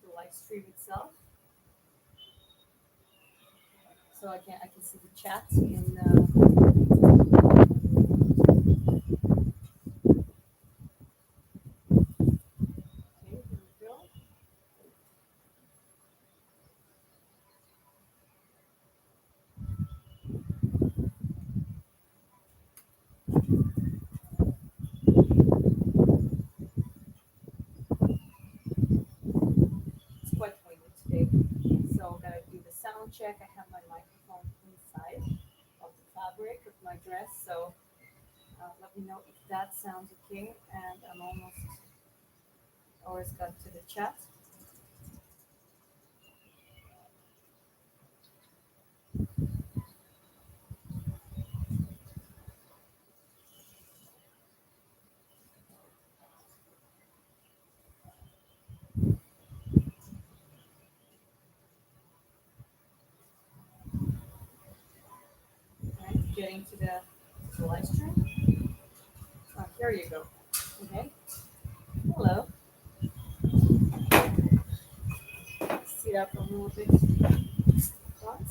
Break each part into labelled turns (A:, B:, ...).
A: the live stream itself, so I can see the chat in. Okay, here we go. It's quite windy today, so gotta do the sound check. I have my microphone inside of the fabric of my dress, so let me know if that sounds okay. And I'm always got to the chat. Right, getting to the live stream. Here you go. Okay. Hello. Sit up a little bit. Front.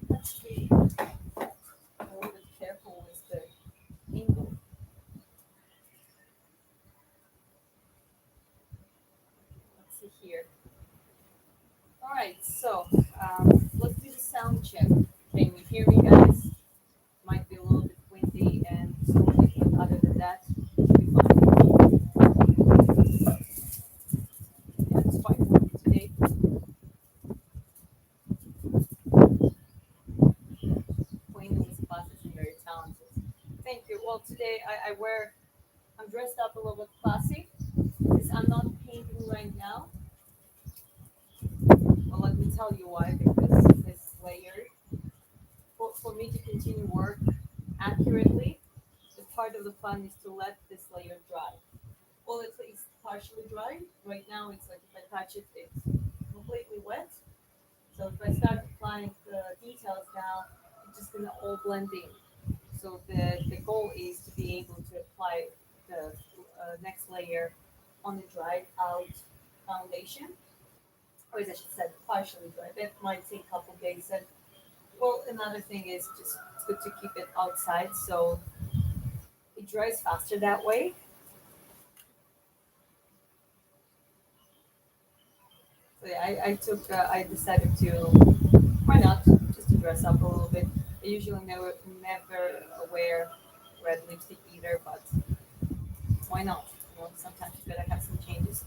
A: Let's be a little bit careful with the angle. Let's see here. All right, so let's do the sound check. Can you hear me, guys? Might be a little bit windy and smoky, but other than that, it'll be fine. Yeah, it's quite windy today. Queen with classes and very talented. Thank you. Well, today I'm dressed up a little bit classy because I'm not painting right now. Well, let me tell you why. Because this layer, for me to continue work accurately, the part of the fun is to let this layer dry. Well, it's at least partially dry. Right now, it's like if I touch it, it's completely wet. So if I start applying the details now, it's just gonna all blend in. So the goal is to be able to apply the next layer on the dried out foundation, or as I should say, partially dry. That might take a couple days. And well, another thing is just it's good to keep it outside so it dries faster that way. So yeah, I decided to why not just to dress up a little bit. I usually never wear red lipstick either, but why not? Sometimes you gotta have some changes.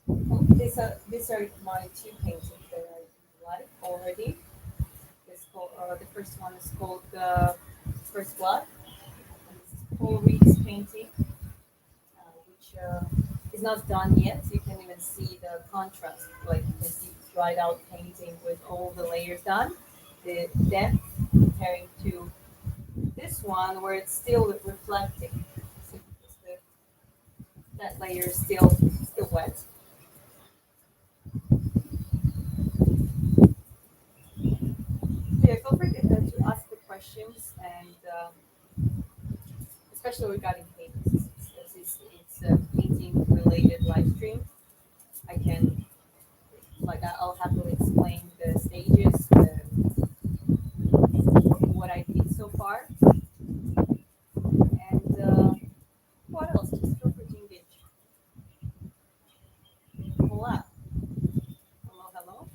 A: Well, these are my two paintings that I like already. The first one is called First Blood, and this is Paul Reed's painting, which is not done yet. You can even see the contrast, like you can see dried out painting with all the layers done, the depth comparing to this one where it's still reflecting. So that layer is still wet. Yeah, feel free to ask the questions and especially regarding paintings. It's a painting related live stream. I can I'll happily explain the stages, what I did so far, and what else? Just feel free to engage. Hola, hello, hello.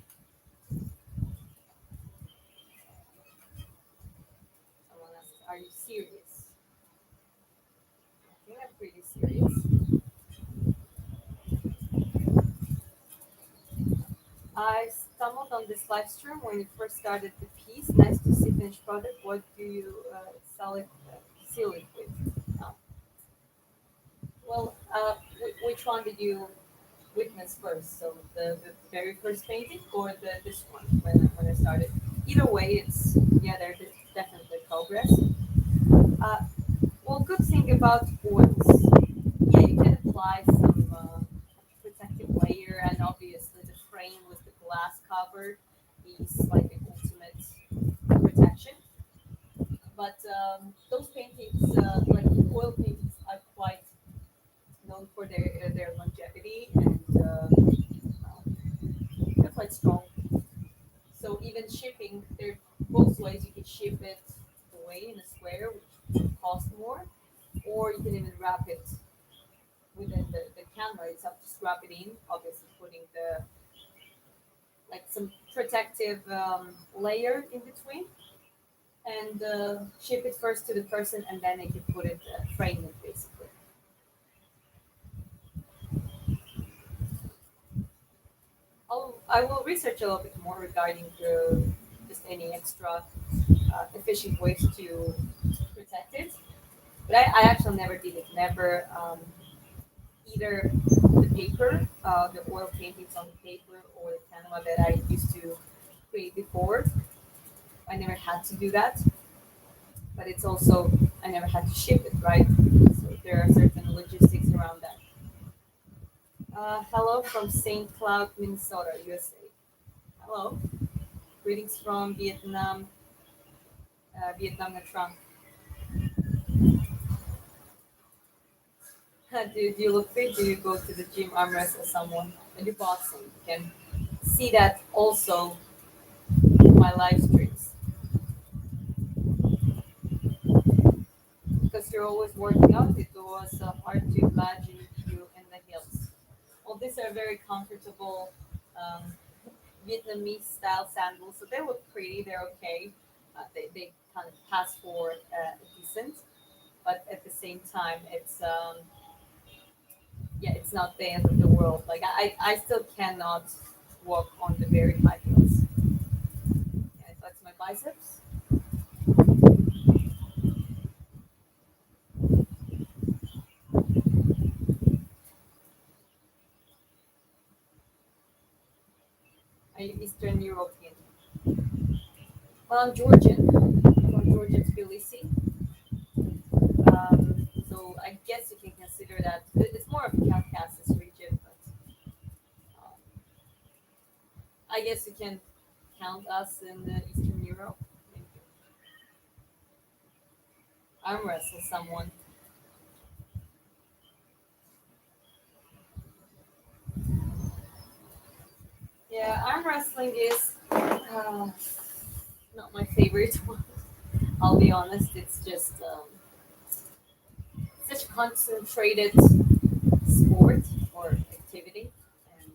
A: Someone asked, "Are you serious?" I think I'm pretty serious. I stumbled on this live stream when you first started the piece. Nice to see finished product. What do you seal it with? Oh. Which one did you witness first? So the very first painting or this one when I started? Either way, it's yeah, there's definitely progress. Uh, well, good thing about oils, yeah, you can apply some protective layer, and obviously the frame with the glass cover is like the ultimate protection. But those paintings, like oil paintings, are quite known for their longevity, and they're quite strong. So even shipping, there are both ways. You can ship it away in a square, which would cost more, or you can even wrap it within the camera itself. Just wrap it in, obviously putting the like some protective layer in between, and ship it first to the person, and then they can put it frame it basically. I will research a little bit more regarding just any extra efficient ways to protect it. But I actually never did it. Never either the paper, the oil paintings on the paper, or the canva that I used to create before. I never had to do that. But it's also I never had to ship it, right? So there are certain logistics around that. Hello from St. Cloud, Minnesota, USA. Hello. Greetings from Vietnam, Vietnam Nha Trang. Do you look fit? Do you go to the gym, arm wrestle someone? I do boxing. You can see that also in my live streams because you're always working out. It was hard to imagine you in the hills. Well, these are very comfortable um, Vietnamese style sandals, so they look pretty. They're okay. They kind of pass for decent, but at the same time, it's yeah, it's not the end of the world. Like I still cannot walk on the very high heels. Yeah, that's my biceps. I'm Eastern European. Well, I'm Georgian, from Georgia, Tbilisi. So I guess you can consider that it's more of a Caucasus region, but um, I guess you can count us in Eastern Europe. Maybe arm wrestle someone. Yeah, arm wrestling is not my favorite one. I'll be honest. It's just such a concentrated sport or activity, and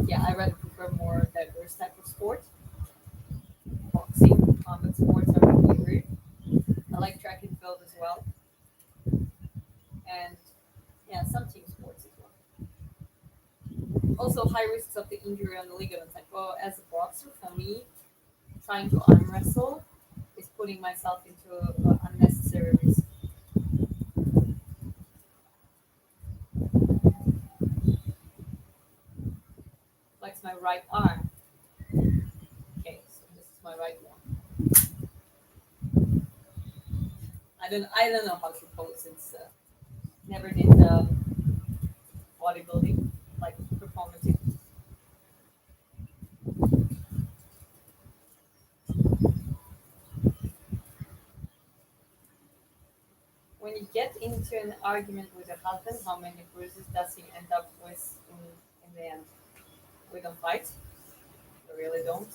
A: yeah, I rather prefer more diverse type of sport. Boxing, combat sports are my favorite. I like track and field as well, and yeah, some team sports as well. Also, high risks of the injury on the ligaments. Like, well, as a boxer, for me, trying to arm wrestle is putting myself into unnecessary risk. Flex my right arm. Okay, so this is my right one. I don't know how to pose. It's never did bodybuilding like performative. When you get into an argument with a husband, how many bruises does he end up with in the end? We don't fight. We really don't.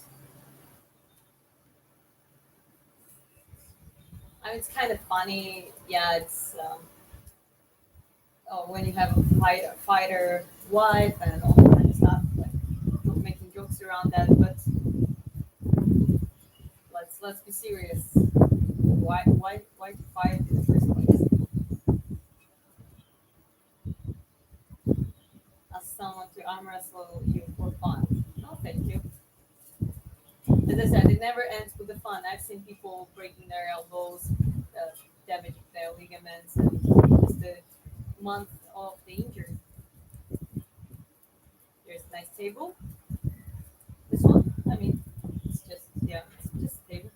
A: I mean, it's kind of funny. Yeah, it's oh, when you have a fighter wife and all that kind of stuff. Like, not making jokes around that, but let's be serious. Why to fight in the first place? Ask someone to arm wrestle you for fun. No, thank you. As I said, it never ends with the fun. I've seen people breaking their elbows, damaging their ligaments, and just month of the injury. Here's a nice table. This one, I mean, it's just yeah, it's just a table.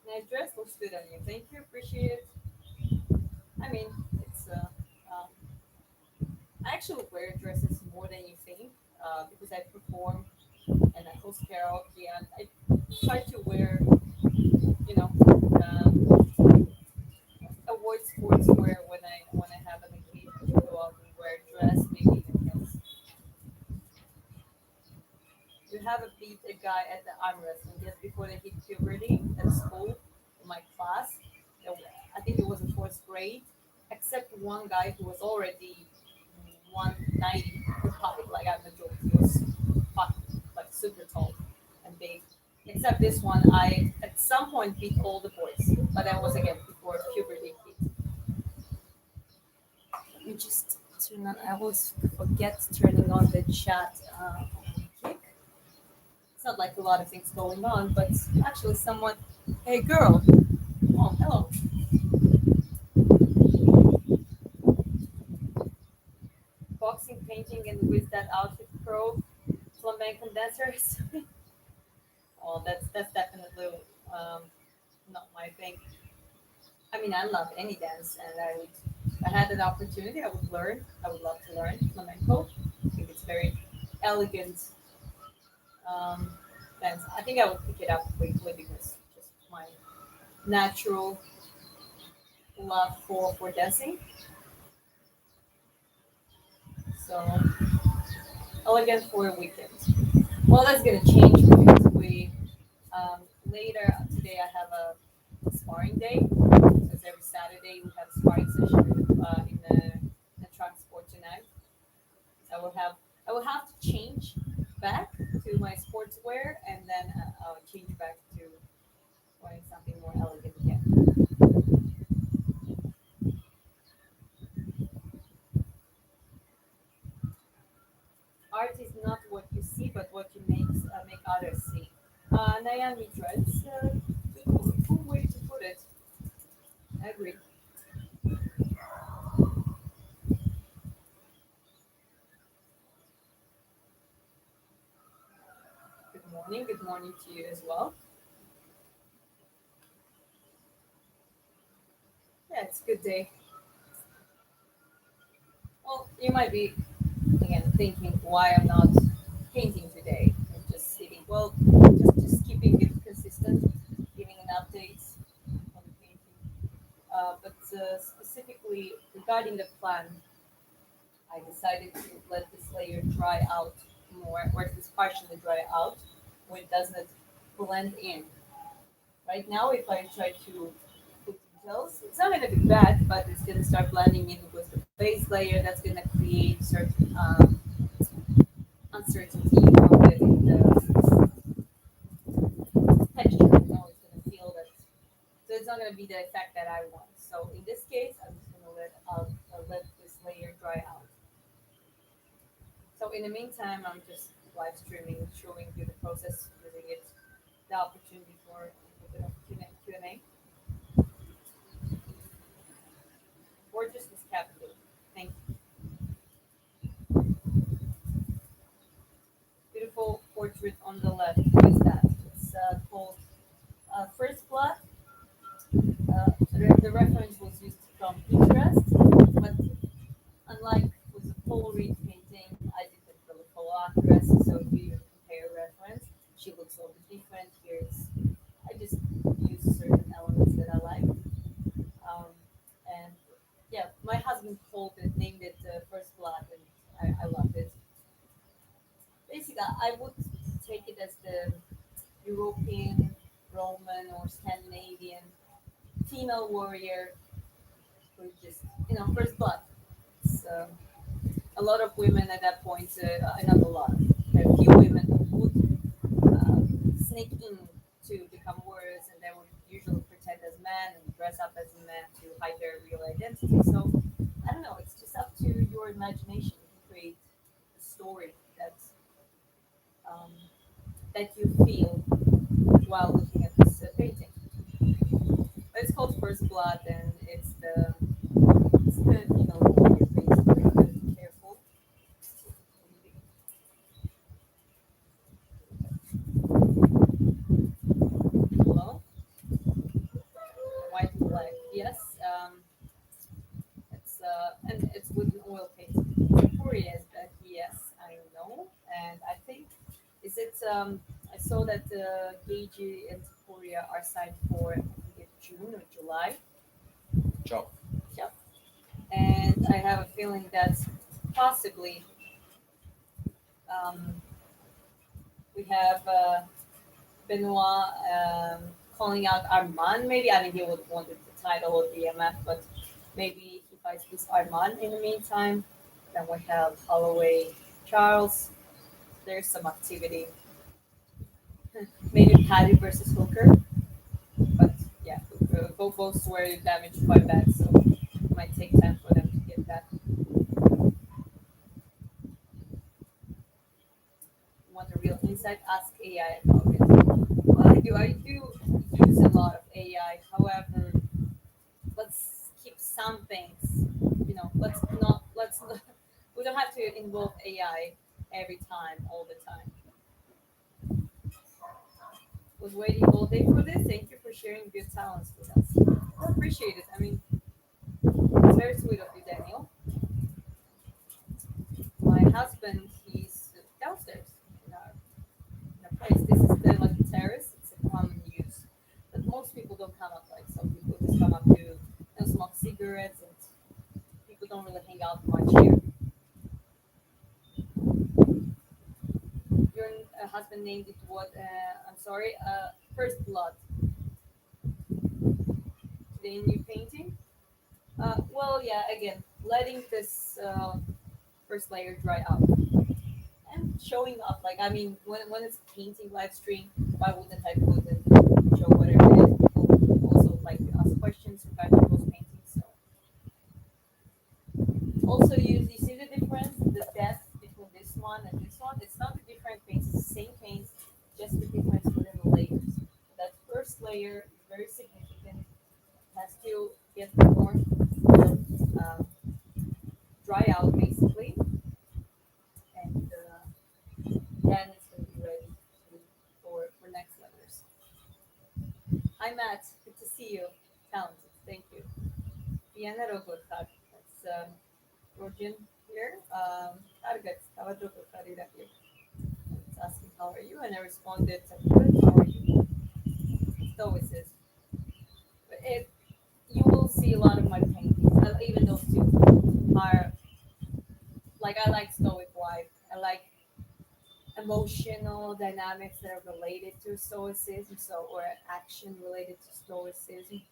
A: Nice dress, looks good on you. Thank you, appreciate it. I mean, it's um, I actually wear dresses more than you think because I perform and I host karaoke and I try to wear, you know, avoid sportswear when I have an occasion to go out and wear a dress, maybe even heels. You have a beat a guy at the arm wrestling just before they hit puberty at school in my class. There I think it was in fourth grade, except one guy who was already 190 pocket, like I'm a joke. He was pocket, like super tall and big. Except this one, I at some point beat all the boys, but that was again before puberty hit. Let me just turn on. I always forget turning on the chat. Kick. It's not like a lot of things going on, but actually, somewhat. Hey, girl. Oh, hello. Boxing, painting, and with that outfit, pro flamenco dancers. Oh, that's definitely um, not my thing. I mean, I love any dance, and I would, if I had an opportunity, I would learn. I would love to learn flamenco. I think it's very elegant um, dance. I think I would pick it up quickly because just my natural love for dancing. So elegant for a weekend. Well, that's gonna change because we later today I have a sparring day because every Saturday we have a sparring session in the transport tonight. So I will have to change back to my sportswear and then I'll change back to wearing something more elegant again. Art is not what you see, but what you make others see. Naomi Dreads, good way to put it. I agree. Good morning. Good morning to you as well. Yeah, it's a good day. Well, you might be again thinking why I'm not painting today. I'm just sitting. Well, just keeping it consistent, giving an updates on the painting. But specifically regarding the plan, I decided to let this layer dry out more, or at least partially dry out, where it doesn't blend in. Right now, if I try to put details, it's not going to be bad, but it's going to start blending in with the base layer. That's going to create certain uncertainty with the texture. It's going to feel that. So it's not going to be the effect that I want. So in this case, I'm just going to let this layer dry out. So in the meantime, I'm just live streaming, showing you the process, giving it the opportunity for a bit of Q&A. Gorgeous is capital. Thank you. Beautiful portrait on the left. What is that? It's called First Blood. The reference was used from Pinterest, but unlike with the Paul Reed painting, I didn't really follow actress, so if you compare reference, she looks a little bit different. Here's I just use certain elements that I like, and yeah, my husband called it, named it First Blood, and I loved it. Basically, I would take it as the European, Roman, or Scandinavian female warrior who just first blood. So a lot of women at that point, not a lot, there are a few women who would sneak in to become warriors, and they would usually pretend as men and dress up as men to hide their real identity. So I don't know. It's just up to your imagination to create a story um, that you feel while looking at this painting. It's called First Blood, and it's the your face. So you gotta be careful. Hello, white and black. Yes, it's with an oil paint. Curious, but yes, I know, and I think is it. I saw that Geiji and Korea are signed for I think it's June or July.
B: Job.
A: Yep. And I have a feeling that possibly um, we have Benoit calling out Armand. Maybe I mean he would want the title of BMF, but maybe he fights this Armand in the meantime. Then we have Holloway, Charles. There's some activity. Maybe Paddy versus Hooker, but yeah, both were damaged quite bad, so it might take time for them to get back. Want a real insight? Ask AI about it. Well, I do use a lot of AI. However, let's keep some things. Let's not. We don't have to involve AI every time, all the time. Was waiting all day for this. Thank you for sharing your talents with us. I appreciate it. I mean, it's very sweet of you, Daniel. My husband, he's downstairs in our place. This is the like terrace. It's a common use, but most people don't come up. Like some people just come up to smoke cigarettes, and people don't really hang out much here. Your husband named it what? I'm sorry. First blood. The new painting. Well, yeah. Again, letting this first layer dry out and showing up. Like I mean, when it's painting live stream, why wouldn't I put and show whatever it is? People also like to ask questions regarding those paintings. So also you see the difference, the depth between this one and this one. It's not the different paints, it's the same paints, just the difference within the layers. That first layer is very significant. Has to get more dry out basically, and then it's going to be ready for next layers. Hi Matt, good to see you. Talented, thank you. Vienna Rogorkar, that's Georgian here. Target, Kavadrogorkar here. It's asking how are you, and I responded, I'm good. How are you? Stoicism. But you will see a lot of my paintings, even those two are like I like Stoic vibe. I like emotional dynamics that are related to Stoicism, so or action related to Stoicism.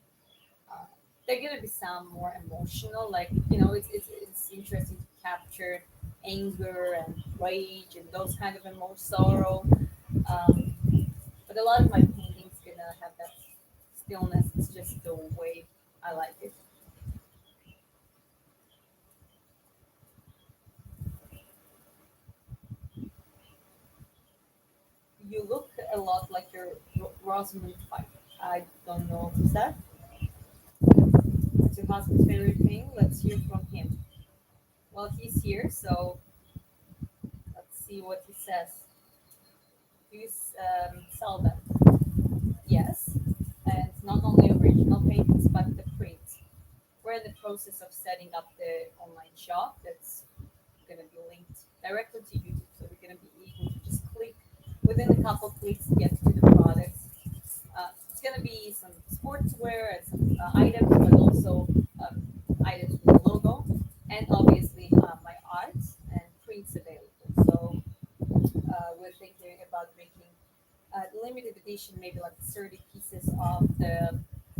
A: Uh, there are gonna be some more emotional, like it's interesting to capture anger and rage and those kind of emotional sorrow. Um, but a lot of my paintings gonna have that stillness. It's just the way I like it. You look a lot like your Rosamund Pike. I don't know who's that. What's your husband's favorite thing? Let's hear from him. Well, he's here, so let's see what he says. Do you sell them? Yes, and not only original paintings but the prints. We're in the process of setting up the online shop that's going to be linked directly to YouTube, so we're going to be able to just click within a couple clicks to get to the products. It's going to be some sportswear and some items, but also um, items with the logo, and obviously my art and prints available. So we're thinking about making limited edition, maybe like 30 pieces of the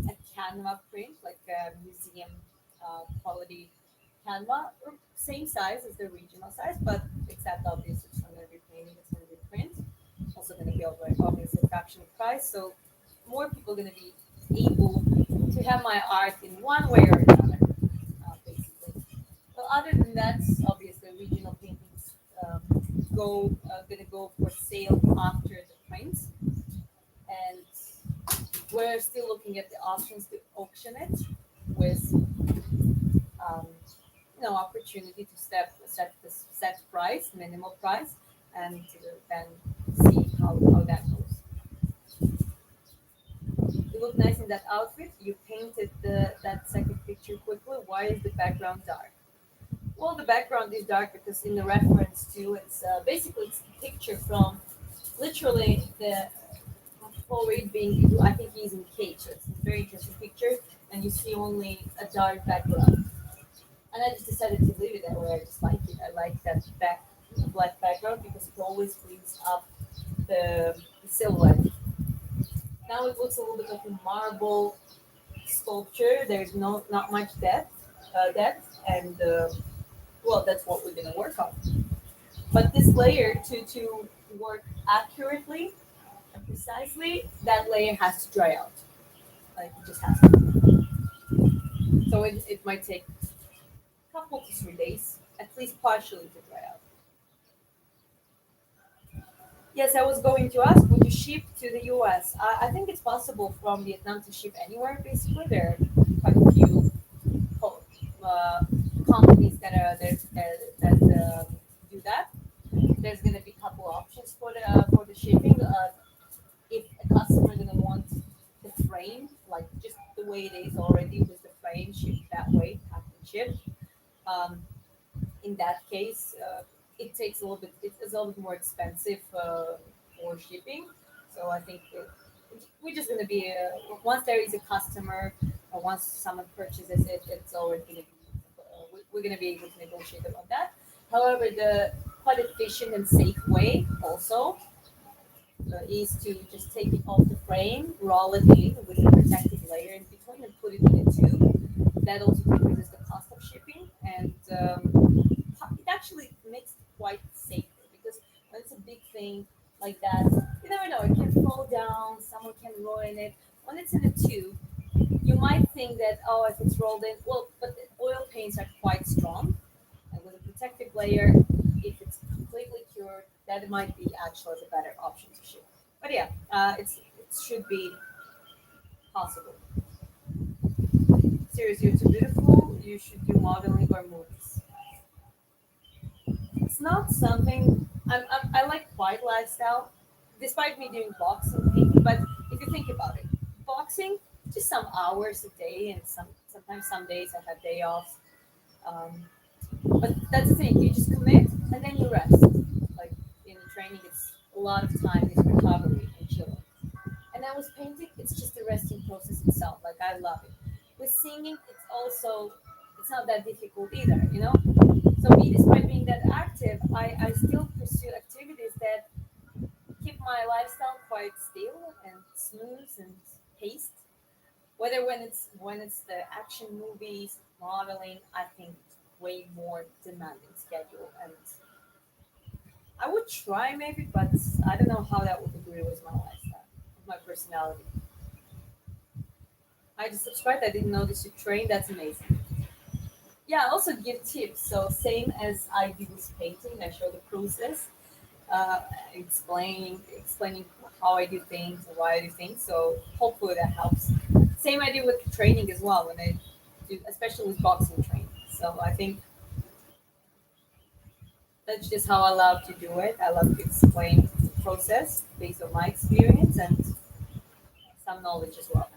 A: a Canva print, like a museum quality Canva, or same size as the original size, but except obviously it's not going to be painting, it's going to be print. Also going to be obviously a fraction of price, so more people are going to be able to have my art in one way or another, basically. Well, other than that, obviously regional paintings. gonna go for sale after the prints, and we're still looking at the options to auction it with um, opportunity to set the set price, minimal price, and then see how that goes. You look nice in that outfit. You painted that second picture quickly. Why is the background dark? Well, the background is dark because in the reference to it's basically it's a picture from literally the Paul Reed being. I think he's in cage. So it's a very interesting picture, and you see only a dark background. And I just decided to leave it that way. I just like it. I like that black background because it always brings up the silhouette. Now it looks a little bit like a marble sculpture. There's not much depth, and well, that's what we're gonna work on. But this layer to work accurately and precisely, that layer has to dry out. Like it just has to. So it might take a couple to 3 days, at least partially to dry out. Yes, I was going to ask, would you ship to the US? I think it's possible from Vietnam to ship anywhere, basically. There are quite a few co- uh, companies that do that. There's going to be a couple options for the shipping. If a customer is going to want the frame, like just the way it is already with the frame shipped that way, packed and shipped, um, in that case, it takes a little bit. It's a little bit more expensive for shipping. So I think we're just going to be once there is a customer or once someone purchases it, it's already going to be. We're going to be able to negotiate about that. However, the quite efficient and safe way also is to just take it off the frame, roll it in with a protective layer in between, and put it in a tube. That also decreases the cost of shipping, and it actually makes it quite safer because when it's a big thing like that, you never know. It can fall down. Someone can ruin it. When it's in a tube, you might think that if it's rolled in, well, but the oil paints are quite strong, and with a protective layer, if it's completely cured, that might be actually the better option to ship. But yeah, it should be possible. Seriously, you're too beautiful. You should do modeling or movies. It's not something I like quiet lifestyle, despite me doing boxing painting. But if you think about it, boxing just some hours a day, and sometimes some days I have day off. Um, but that's the thing, you just commit and then you rest. Like in training, it's a lot of time is recovery and chilling. And then with painting, it's just the resting process itself. Like I love it. With singing, it's not that difficult either, you know. So me, despite being that active, I still pursue activities that keep my lifestyle quite still and smooth and paced. Whether when it's the action movies, modeling, I think it's way more demanding schedule, and I would try maybe, but I don't know how that would agree with my lifestyle, with my personality. I just subscribed. I didn't know this you train. That's amazing. Yeah, I also give tips. So same as I do with painting, I show the process, uh, explaining how I do things and why I do things. So hopefully that helps. Same I do with training as well when I do, especially with boxing training. So I think that's just how I love to do it. I love to explain the process based on my experience and some knowledge as well.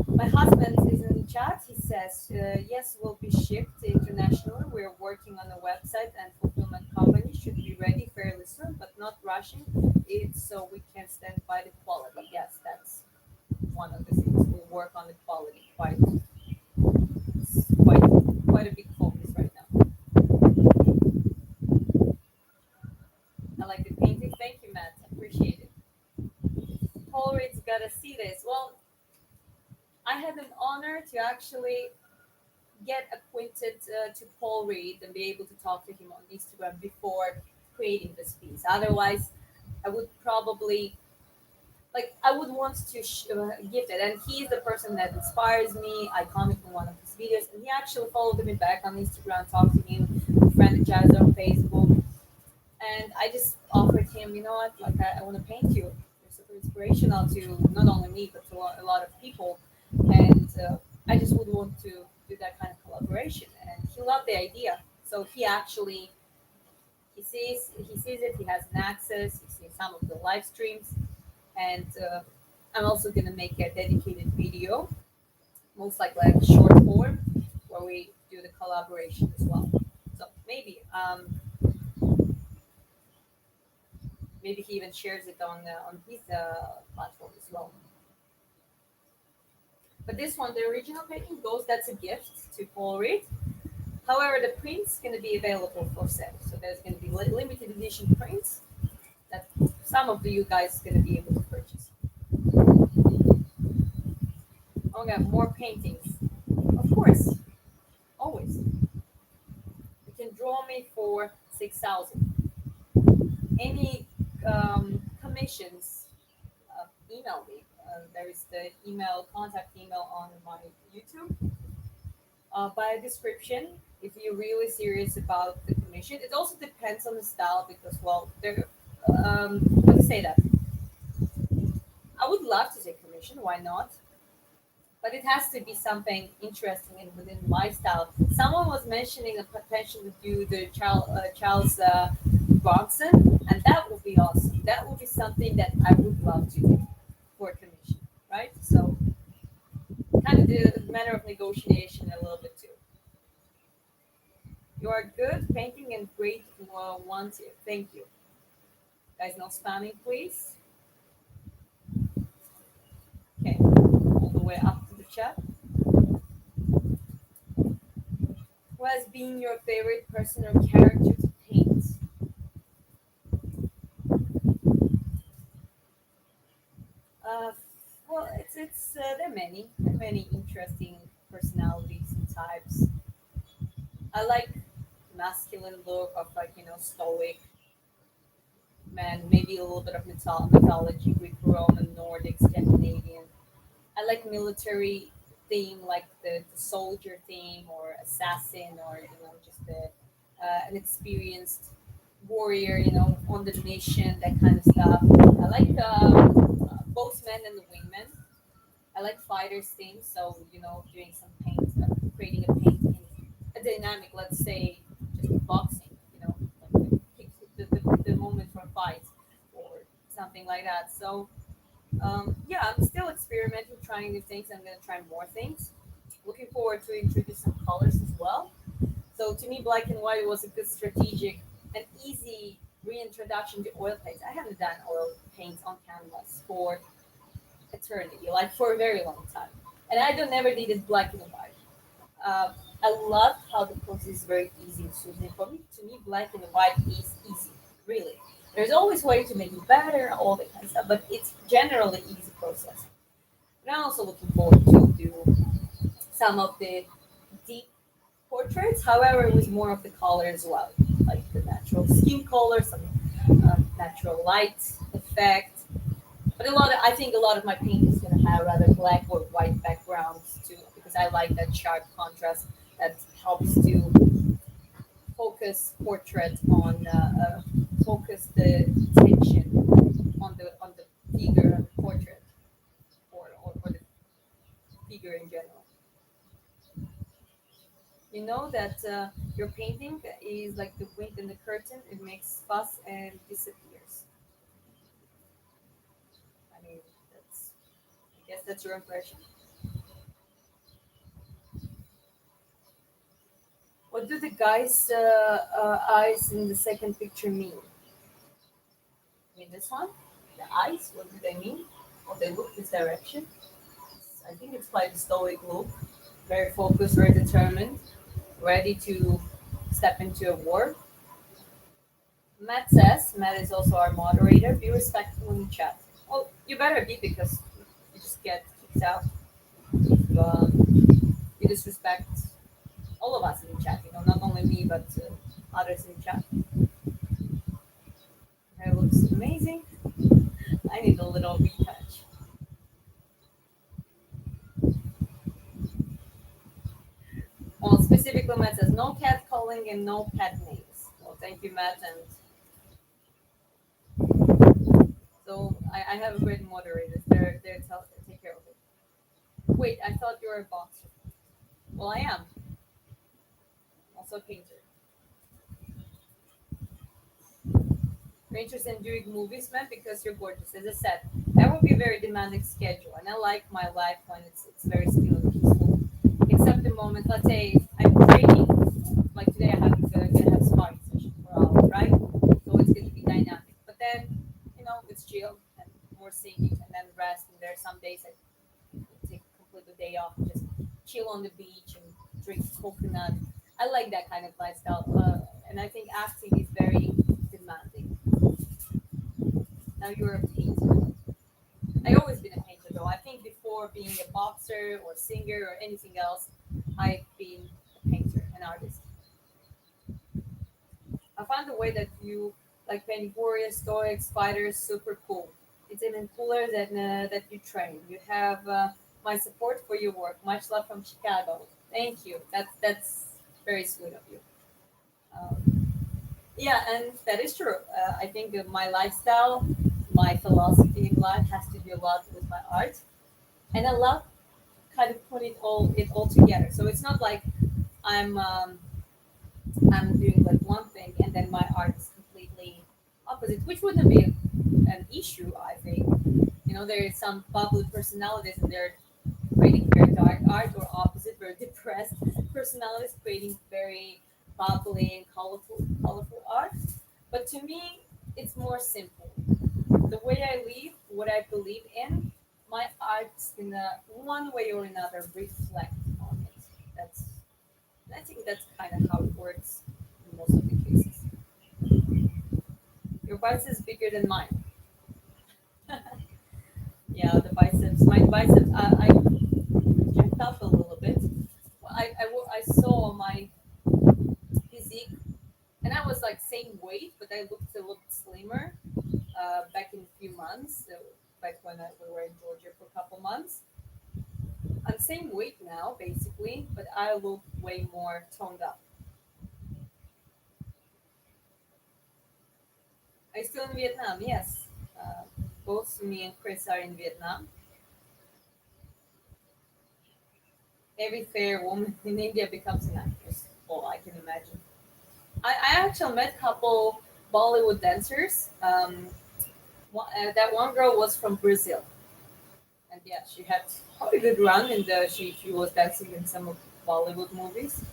A: My husband is in the chat. He says, yes, will be shipped internationally. We're working on a website and fulfillment company should be ready fairly soon, but not rushing it so we can stand by the quality. Yes, that's one of the things. We work on the quality quite, quite a big focus right now. I like the painting. Thank you, Matt. I appreciate it. Polaroid's gotta see this. Well, I had an honor to actually get acquainted to Paul Reed and be able to talk to him on Instagram before creating this piece. Otherwise, I would probably I would want to gift it, and he's the person that inspires me. I comment on one of his videos, and he actually followed me back on Instagram, talked to him, friend each other on Facebook. And I just offered him, you know what, like I want to paint you. You're super inspirational to not only me but to a lot of people, and I just would want to do that kind of collaboration. And he loved the idea, so he actually he sees it. He has an access. He sees some of the live streams, and I'm also gonna make a dedicated video, most likely like a short form, where we do the collaboration as well. So maybe he even shares it on his platform as well. But this one, the original painting, goes. That's a gift to Paul Reed. However, the print's going to be available for sale. So there's going to be limited edition prints that some of you guys going to be able to purchase. Oh, we got more paintings. Of course, always. You can draw me for 6,000. Any commissions, email me. There is the email contact email on my YouTube. By a description, if you're really serious about the commission, it also depends on the style because, well, there. How to say that? I would love to take commission. Why not? But it has to be something interesting and within my style. Someone was mentioning a potential to do the Charles Bronson, and that would be awesome. That would be something that I would love to do for commission, right? So, kind of the manner of negotiation a little bit too. You are good painting and great one too. Thank you. Guys, no spamming, please. Okay, all the way up to the chat. Who has been your favorite person or character to paint? Uh, well, it's there are many interesting personalities and types. I like masculine look of like stoic man, maybe a little bit of mythology, Greek, Roman, Nordic, Scandinavian. I like military theme, like the soldier theme, or assassin, or just an experienced warrior, on the mission, that kind of stuff. I like both men and the women. I like fighters theme, so doing some paint, creating a paint in a dynamic. Let's say just boxing, like the moment for a fight or something like that. So yeah, I'm still experimenting, trying new things. I'm gonna try more things. Looking forward to introduce some colors as well. So to me, black and white was a good strategic and easy reintroduction to oil paints. I haven't done oil paints on canvas for eternity, like for a very long time, and I don't never did it black and white. Uh, I love how the process is very easy and soothing. For me, to me, black and white is easy, really. There's always way to make it better, all that kind of stuff, but it's generally easy process. And I'm also looking forward to do some of the deep portraits. However, with more of the color as well, like the natural skin color, some natural light effect. But I think a lot of my paint is gonna have rather black or white backgrounds too, because I like that sharp contrast that helps to focus the tension on the figure and the portrait, or the figure in general. You know that your painting is like the wind in the curtain. It makes fuss and disappears. I mean, that's I guess that's your impression. What do the guy's eyes in the second picture mean? I mean, this one, the eyes. What do they mean? Or they look this direction? I think it's quite a stoic look, very focused, very determined, ready to step into a war. Matt is also our moderator. Be respectful in the chat. Well, you better be because you just get kicked out if you disrespect all of us in the chat. Not only me but others in the chat. Hair looks amazing. I need a little retouch. Well, specifically, Matt says no cat calling and no pet names. Well, thank you, Matt, and So I have a great moderators. They're take care of it. Wait, I thought you were a boxer. Well, I am also a painter. You're interested in doing movies, man, because you're gorgeous. As I said, that would be a very demanding schedule, and I like my life when it's very still and peaceful. Except the moment, let's say I'm training, like today I have gonna have sparring session for hours, right? So it's gonna be dynamic. But then, it's chill and more singing, and then rest. And there are some days I take completely day off, and just chill on the beach and drink coconut. I like that kind of lifestyle, and I think acting is very demanding. Now you're a painter. I always been a painter though. I think before being a boxer or singer or anything else, I've been a painter, an artist. I found the way that you like painting warriors, stoics, fighters super cool. It's even cooler than that you train. You have my support for your work. Much love from Chicago. Thank you. That's very sweet of you. Um, yeah, and that is true. I think my lifestyle, my philosophy in life has to do a lot with my art, and I love kind of putting it all together. So it's not like I'm um, I'm doing like one thing and then my art is completely opposite, which wouldn't be an issue. I think there is some public personalities and they're creating very dark art, or opposite, very depressed personalities creating very bubbly and colorful art. But to me, it's more simple. The way I live, what I believe in, my art's in a one way or another reflect on it. That's I think that's kind of how it works in most of the cases. Your biceps is bigger than mine. Yeah, the biceps. My biceps. I checked up a little bit. I saw my physique, and I was like same weight, but I looked a little slimmer back in a few months. So back when we were in Georgia for a couple months. I'm same weight now, basically, but I look way more toned up. Are you still in Vietnam? Yes. Uh, both me and Chris are in Vietnam. Every fair woman in India becomes an actress. Well, I can imagine. I actually met a couple Bollywood dancers. That one girl was from Brazil, and yeah, she had quite a good run, and she was dancing in some of Bollywood movies.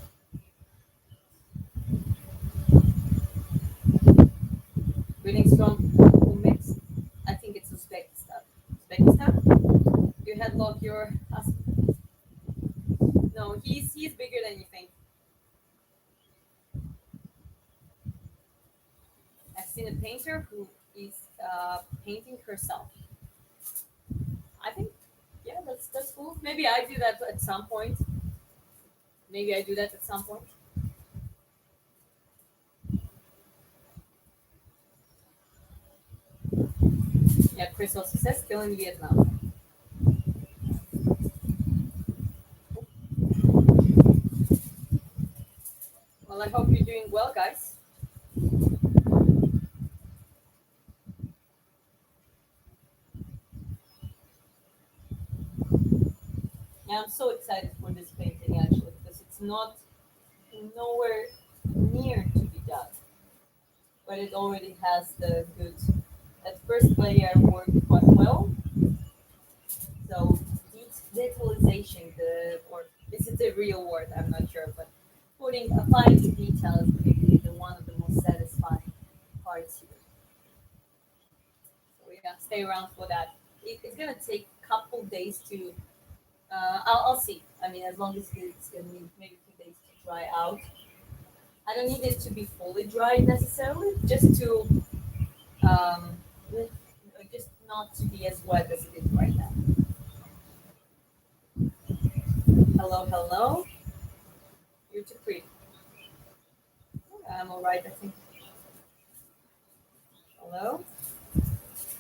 A: Greetings from Umix. I think it's Uzbekistan. Uzbekistan? You headlock your husband. No, he's bigger than you think. I've seen a painter who is painting herself. I think, yeah, that's cool. Maybe I do that at some point. Maybe I do that at some point. Yeah, Chris also says still in Vietnam. Well, I hope you're doing well, guys. Yeah, I'm so excited for this painting actually because it's not nowhere near to be done, but it already has the goods. At first layer worked quite well. So detailization, or is it a real word? I'm not sure, but applying the details is maybe the one of the most satisfying parts here. So yeah, stay around for that. It's gonna take a couple days to. I'll see. I mean, as long as it's gonna need maybe a few days to dry out. I don't need it to be fully dry necessarily, just to um, just not to be as wet as it is right now. Hello, hello. You're too pretty. I'm all right, I think. Hello.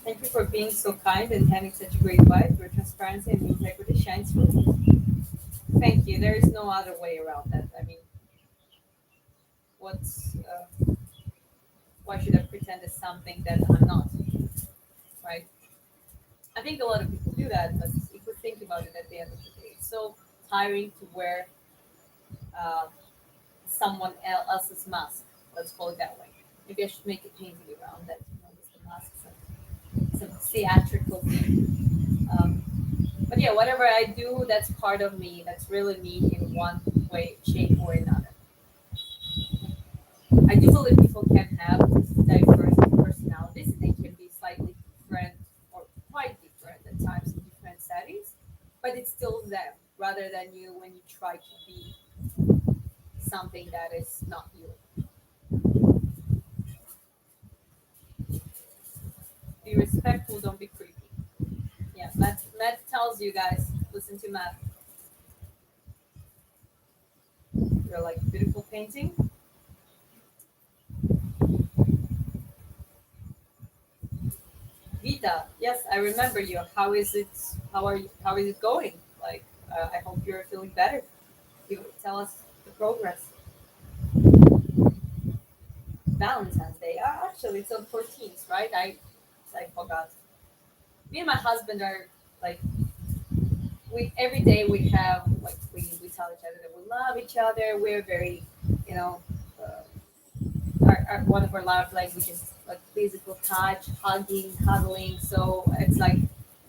A: Thank you for being so kind and having such a great vibe. Your transparency and integrity shines through. Thank you. There is no other way around that. I mean, what's why should I pretend it's something that I'm not? right? I think a lot of people do that, but if we think about it at the end of the day, it's so tiring to wear uh, someone else's mask. Let's call it that way. Maybe I should make a painting around that. With the masks and some theatrical thing. But yeah, whatever I do, that's part of me. That's really me in one way, shape, or another. I do believe people can have diverse personalities and they can be slightly different or quite different at times in different settings, but it's still them rather than you when you try to be something that is not you. Be respectful, don't be creepy. Yeah, Matt tells you guys, listen to Matt. You're like beautiful painting. Vita, yes, I remember you. How is it? How is it going? Like, I hope you're feeling better. You tell us the progress. Valentine's Day. Actually, it's on 14th, right? I forgot. Me and my husband are like we every day we have like we tell each other that we love each other. We're very, you know, uh, one of our love languages like physical touch, hugging, cuddling. So it's like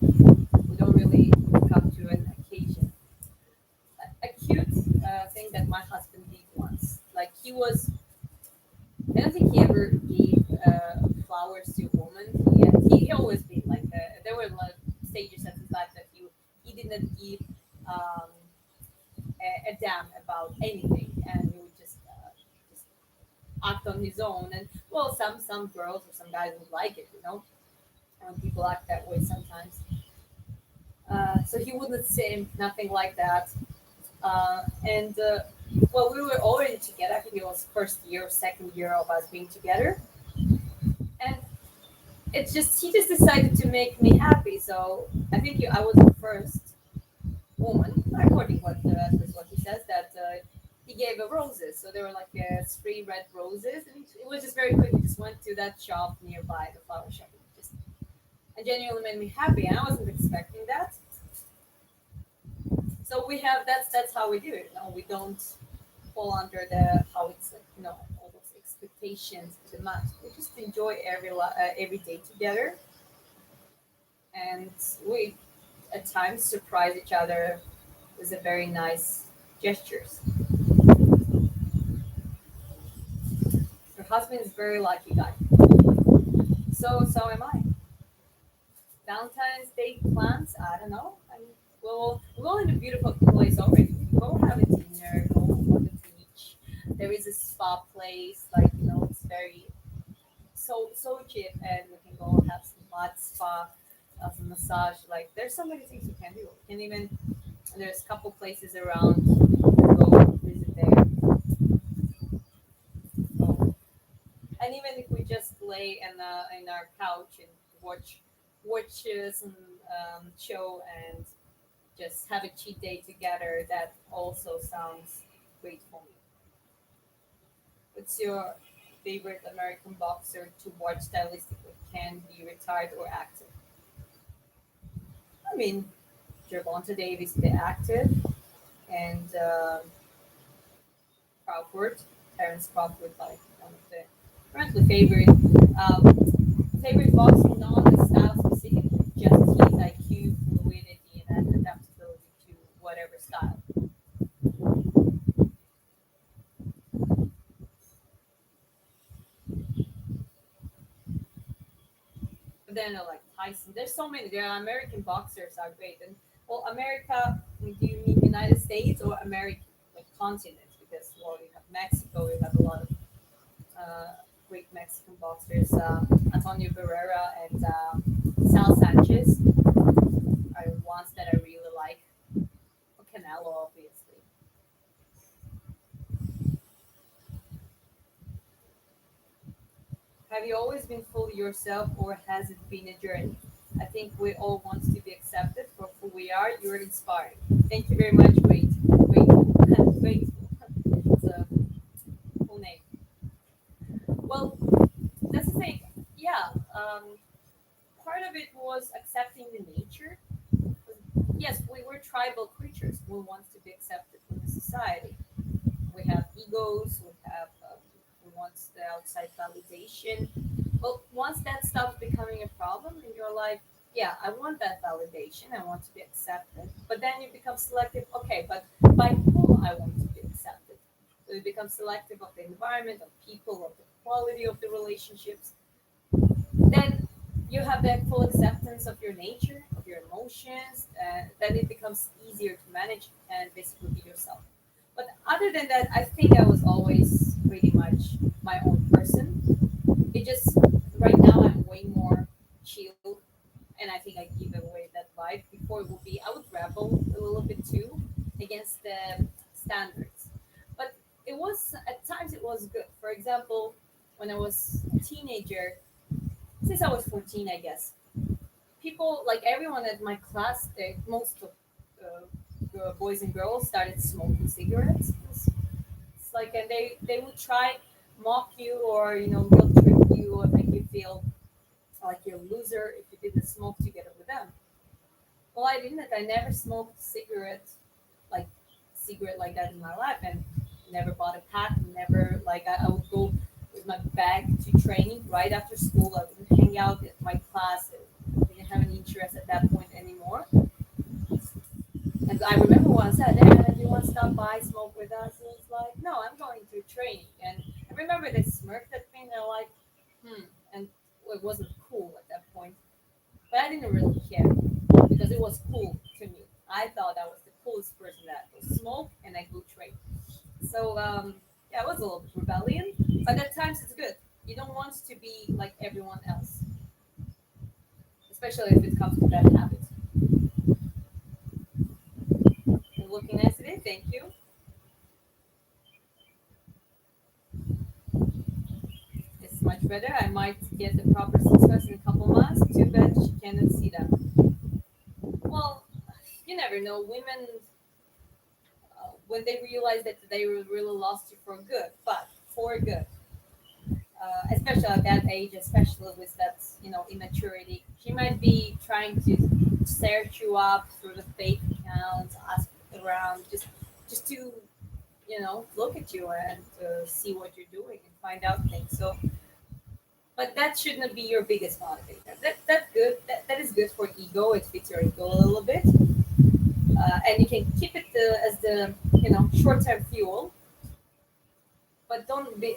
A: we don't really come to an occasion. A cute thing that my husband did once. Like he was I don't think he ever gave flowers to a woman. He always been like there were a lot of stages of his life that he didn't give um, a damn about anything, and he would just act on his own. And well, some girls or some guys would like it, and people act that way sometimes. So he wouldn't say nothing like that. And well, we were already together. I think it was first year, second year of us being together, and it's just he just decided to make me happy. So I think I was the first woman, according what he says, that he gave her roses. So there were like three red roses, and it was just very quick. We just went to that shop nearby, the flower shop, and just and genuinely made me happy. And I wasn't expecting that. So we have that's how we do it. We don't fall under the how it's like, all those expectations to the max. We just enjoy every day together, and we at times surprise each other with a very nice gestures. Your husband is very lucky guy. So am I. Valentine's Day plans? I don't know. We're in a beautiful place already. Go have a dinner. Go on the beach. There is a spa place. Like it's very so cheap, and we can go have some hot spa, some massage. Like there's so many things you can do. You can even there's a couple places around. You can go visit there. So, and even if we just lay in our couch and watch some show and just have a cheat day together, that also sounds great for me. What's your favorite American boxer to watch stylistically? Can be retired or active. I mean, Gervonta Davis, the active, and Crawford, Terence Crawford, like one of the currently favorite boxing, not the style specifically, just his IQ, fluidity, and adaptability to whatever style. But then like Tyson, there's so many. There are American boxers are great, and well, America. Do you mean United States or American like continent? Because well, you have Mexico, you have a lot of uh, great Mexican boxers. Antonio Barrera and Sal Sanchez are ones that I really like. Canelo, obviously. Have you always been fully yourself, or has it been a journey? I think we all want to be accepted for who we are. You're inspiring. Thank you very much. Grateful. It's a full name. Well, that's the thing. Yeah. part of it was accepting the nature. Yes, we were tribal creatures. We want to be accepted in the society. We have egos. We want the outside validation. Well, once that stops becoming a problem in your life, yeah, I want that validation. I want to be accepted. But then you become selective. Okay, but by whom I want to be accepted? So you become selective of the environment, of people, of the quality of the relationships. Then you have that full acceptance of your nature, of your emotions, and then it becomes easier to manage and basically be yourself. But other than that, I think I was always pretty much my own person. It just right now I'm way more chill, and I think I give away that vibe. Before it would be I would rebel a little bit too against the standards, but it was at times it was good. For example, when I was a teenager, since I was 14, I guess people like everyone at my class, most of boys and girls started smoking cigarettes. It's like, and they would try mock you or guilt trip you or make you feel like you're a loser if you didn't smoke together with them. Well, I didn't. I never smoked like cigarette like that in my life, and never bought a pack. Never like I would go with my bag to training right after school. I would hang out at my class. I didn't have any interest at that point anymore. And I remember when I said, "Hey, do you want to stop by, smoke with us?" And it's like, "No, I'm going to training." And I remember they smirked at me. And they're like, "Hmm," and it wasn't cool at that point. But I didn't really care because it was cool to me. I thought I was the coolest person that would smoke and I go trade. So yeah, it was a little bit rebellion, but at times it's good. You don't want to be like everyone else, especially if it comes to bad habits. You're looking nice today, thank you. It's much better. I might get the proper success in a couple months. Too bad she cannot see that. Well, you never know. Women, when they realize that they were really lost you for good, but for good, especially at that age, especially with that immaturity. She might be trying to search you up through the fake accounts, ask around, just to look at you and see what you're doing and find out things. So, but that should not be your biggest motivator. That's good. That is good for ego. It fits your ego a little bit, and you can keep it as the short term fuel, but don't be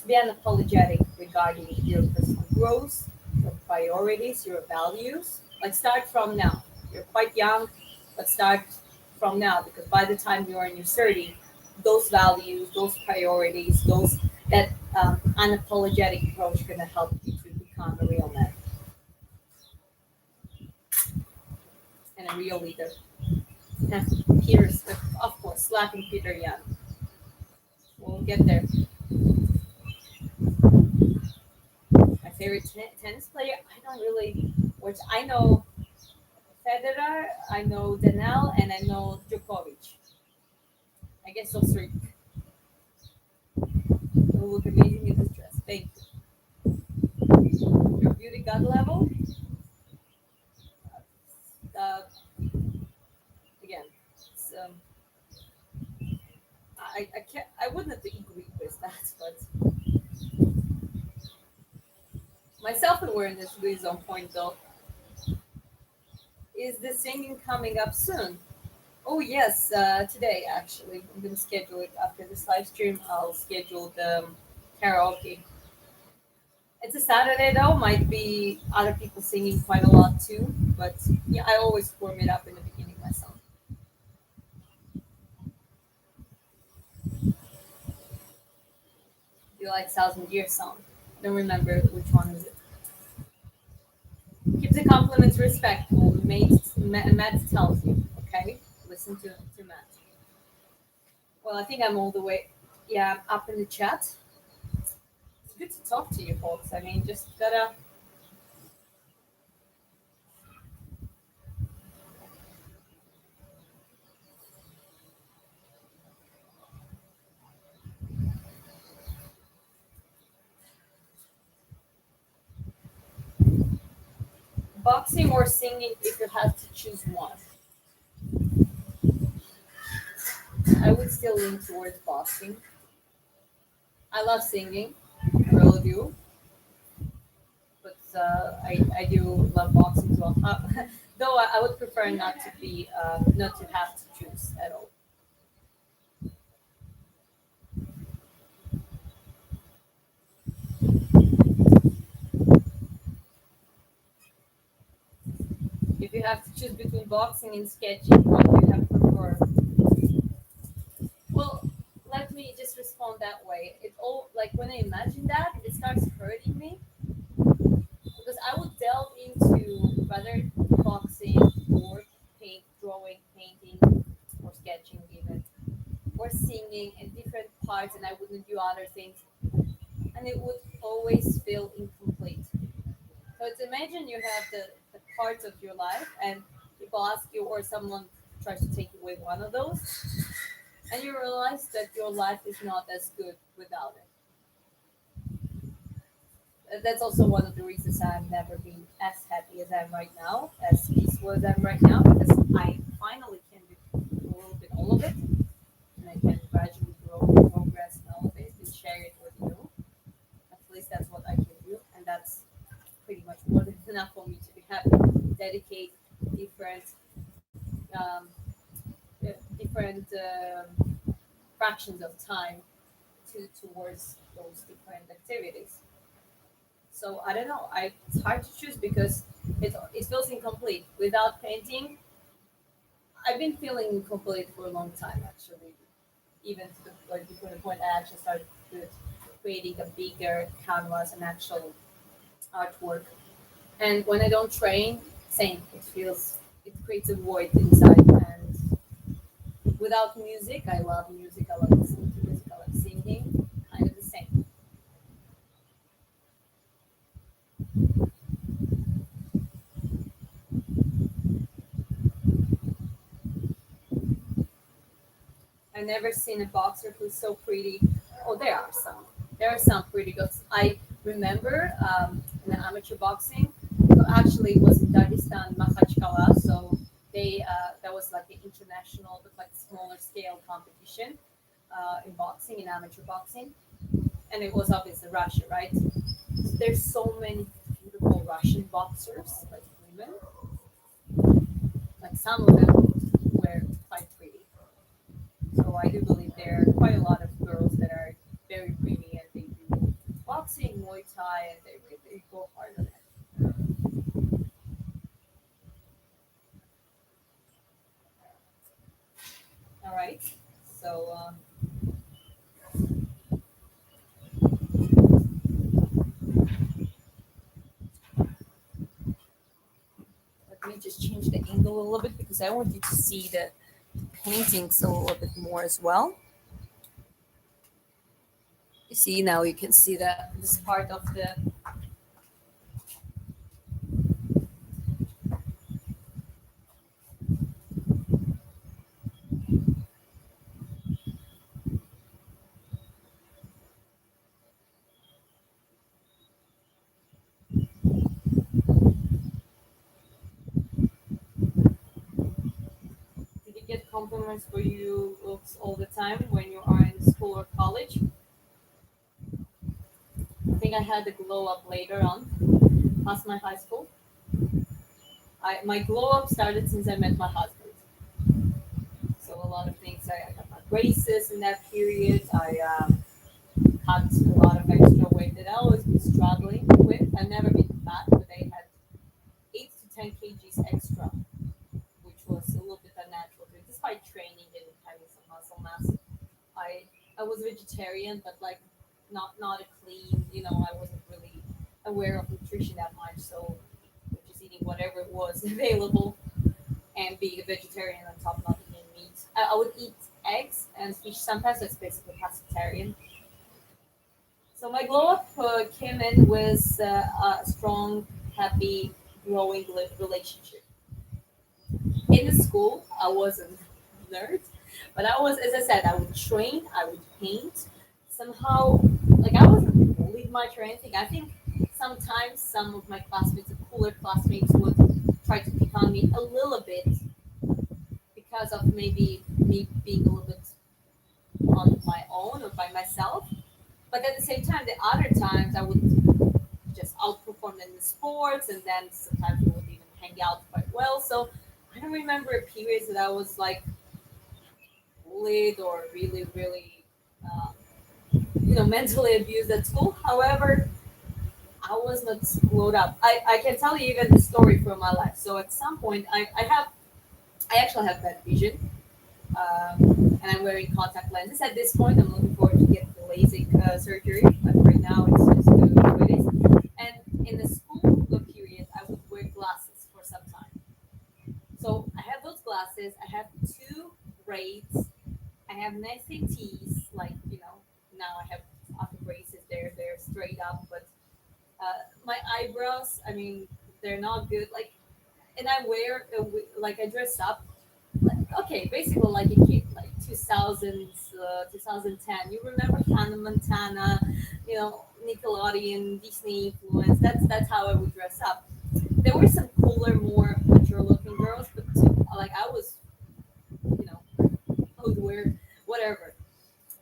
A: unapologetic regarding your personal growth, your priorities, your values. Like start from now. You're quite young, but start from now because by the time you're in your 30, those values, those priorities, those that unapologetic approach going to help you to become a real man and a real leader. And Peter's, of course, slapping Peter Young. We'll get there. My favorite tennis player, I don't really, which I know Federer, I know Danel, and I know Djokovic. I guess those three will look amazing in this dress. Thank you. Your beauty god level, uh, again, it's, I can't, I wouldn't agree with that, but my self awareness really is on point though. Is the singing coming up soon? Oh yes, today actually. I'm gonna schedule it after this live stream. I'll schedule the karaoke. It's a Saturday though. Might be other people singing quite a lot too. But yeah, I always warm it up in the beginning myself. Do you like Thousand Year song? I don't remember which one is it. Keep the compliments respectful. Matt tells you. Okay, listen to Matt. Well, I think I'm all the way. Yeah, I'm up in the chat. It's good to talk to you folks. I mean, just gotta. Boxing or singing if you had to choose one? I would still lean towards boxing. I love singing, I really do, but I do love boxing as well. Though I would prefer not to have to choose at all. If you have to choose between boxing and sketching, what do you have prefer? Well, let me just respond that way. It all like when I imagine that, it starts hurting me because I would delve into whether boxing or drawing, painting, or sketching even, or singing in different parts, and I wouldn't do other things, and it would always feel incomplete. So it's imagine you have the parts of your life, and people ask you, or someone tries to take away one of those, and you realize that your life is not as good without it. That's also one of the reasons I've never been as happy as I'm right now, as peaceful as I'm right now, because I finally can do a little bit all of it, and I can gradually grow, progress, and all of it, and share it with you. At least that's what I can do, and that's pretty much more than enough for me to be happy. Dedicate different, um, different fractions of time towards those different activities. So I don't know. It's hard to choose because it feels incomplete. Without painting, I've been feeling incomplete for a long time actually. Even to the point I actually started with creating a bigger canvas and actual artwork. And when I don't train, same. It creates a void inside. And without music, I love music. I love listening to music. I love singing. Kind of the same. I've never seen a boxer who's so pretty. Oh, there are some. There are some pretty girls. I remember in the amateur boxing, actually it was in Dagestan, Makhachkala. So that was like an international, but like smaller scale competition in boxing, in amateur boxing, and it was obviously Russia, right? So there's so many beautiful Russian boxers, like women. Like some of them were quite pretty. So I do believe there are quite a lot of girls that are very pretty and they do boxing, Muay Thai, and they really go hard on it. All right. So let me just change the angle a little bit because I want you to see the paintings a little bit more as well. You see now you can see that this part of the. Did you get compliments for you looks all the time when you are in school or college? I think I had the glow up later on, past my high school. My glow up started since I met my husband. So a lot of things. I got my braces in that period. I had a lot of extra weight that I always been struggling with. I've never been fat, but I had 8 to 10 kgs extra, which was a little bit unnatural. Despite training and having some muscle mass, I I was vegetarian, but like not a clean. I wasn't really aware of nutrition that much, so just eating whatever was available and being a vegetarian on top, not eating meat. I would eat eggs and fish sometimes. That's basically pescatarian. So my glow up came in with a strong, happy, growing relationship. In the school, I wasn't a nerd, but I was, as I said, I would train, I would paint. Somehow, like I wasn't bullied much or anything. I think sometimes some of my classmates, of cooler classmates would try to pick on me a little bit because of maybe me being a little bit on my own or by myself. But at the same time, the other times I would just outperform them in the sports, and then sometimes we would even hang out quite well. So I don't remember periods that I was like bullied or really, really, um, mentally abused at school. However, I was not screwed up. I can tell you even the story from my life. So at some point, I actually have bad vision, and I'm wearing contact lenses. At this point, I'm looking forward to get the LASIK surgery, but right now it's just the way it is. And in the school period, I would wear glasses for some time. So I have those glasses. I have two braids. I have nice teeth, like now I have upper braces. They're straight up, but my eyebrows, I mean, they're not good. Like, and I wear like I dress up okay, basically like a kid, like 2000s, 2010. You remember Hannah Montana, Nickelodeon, Disney influence. That's how I would dress up. There were some cooler, more mature looking girls, but like I was, I would wear whatever.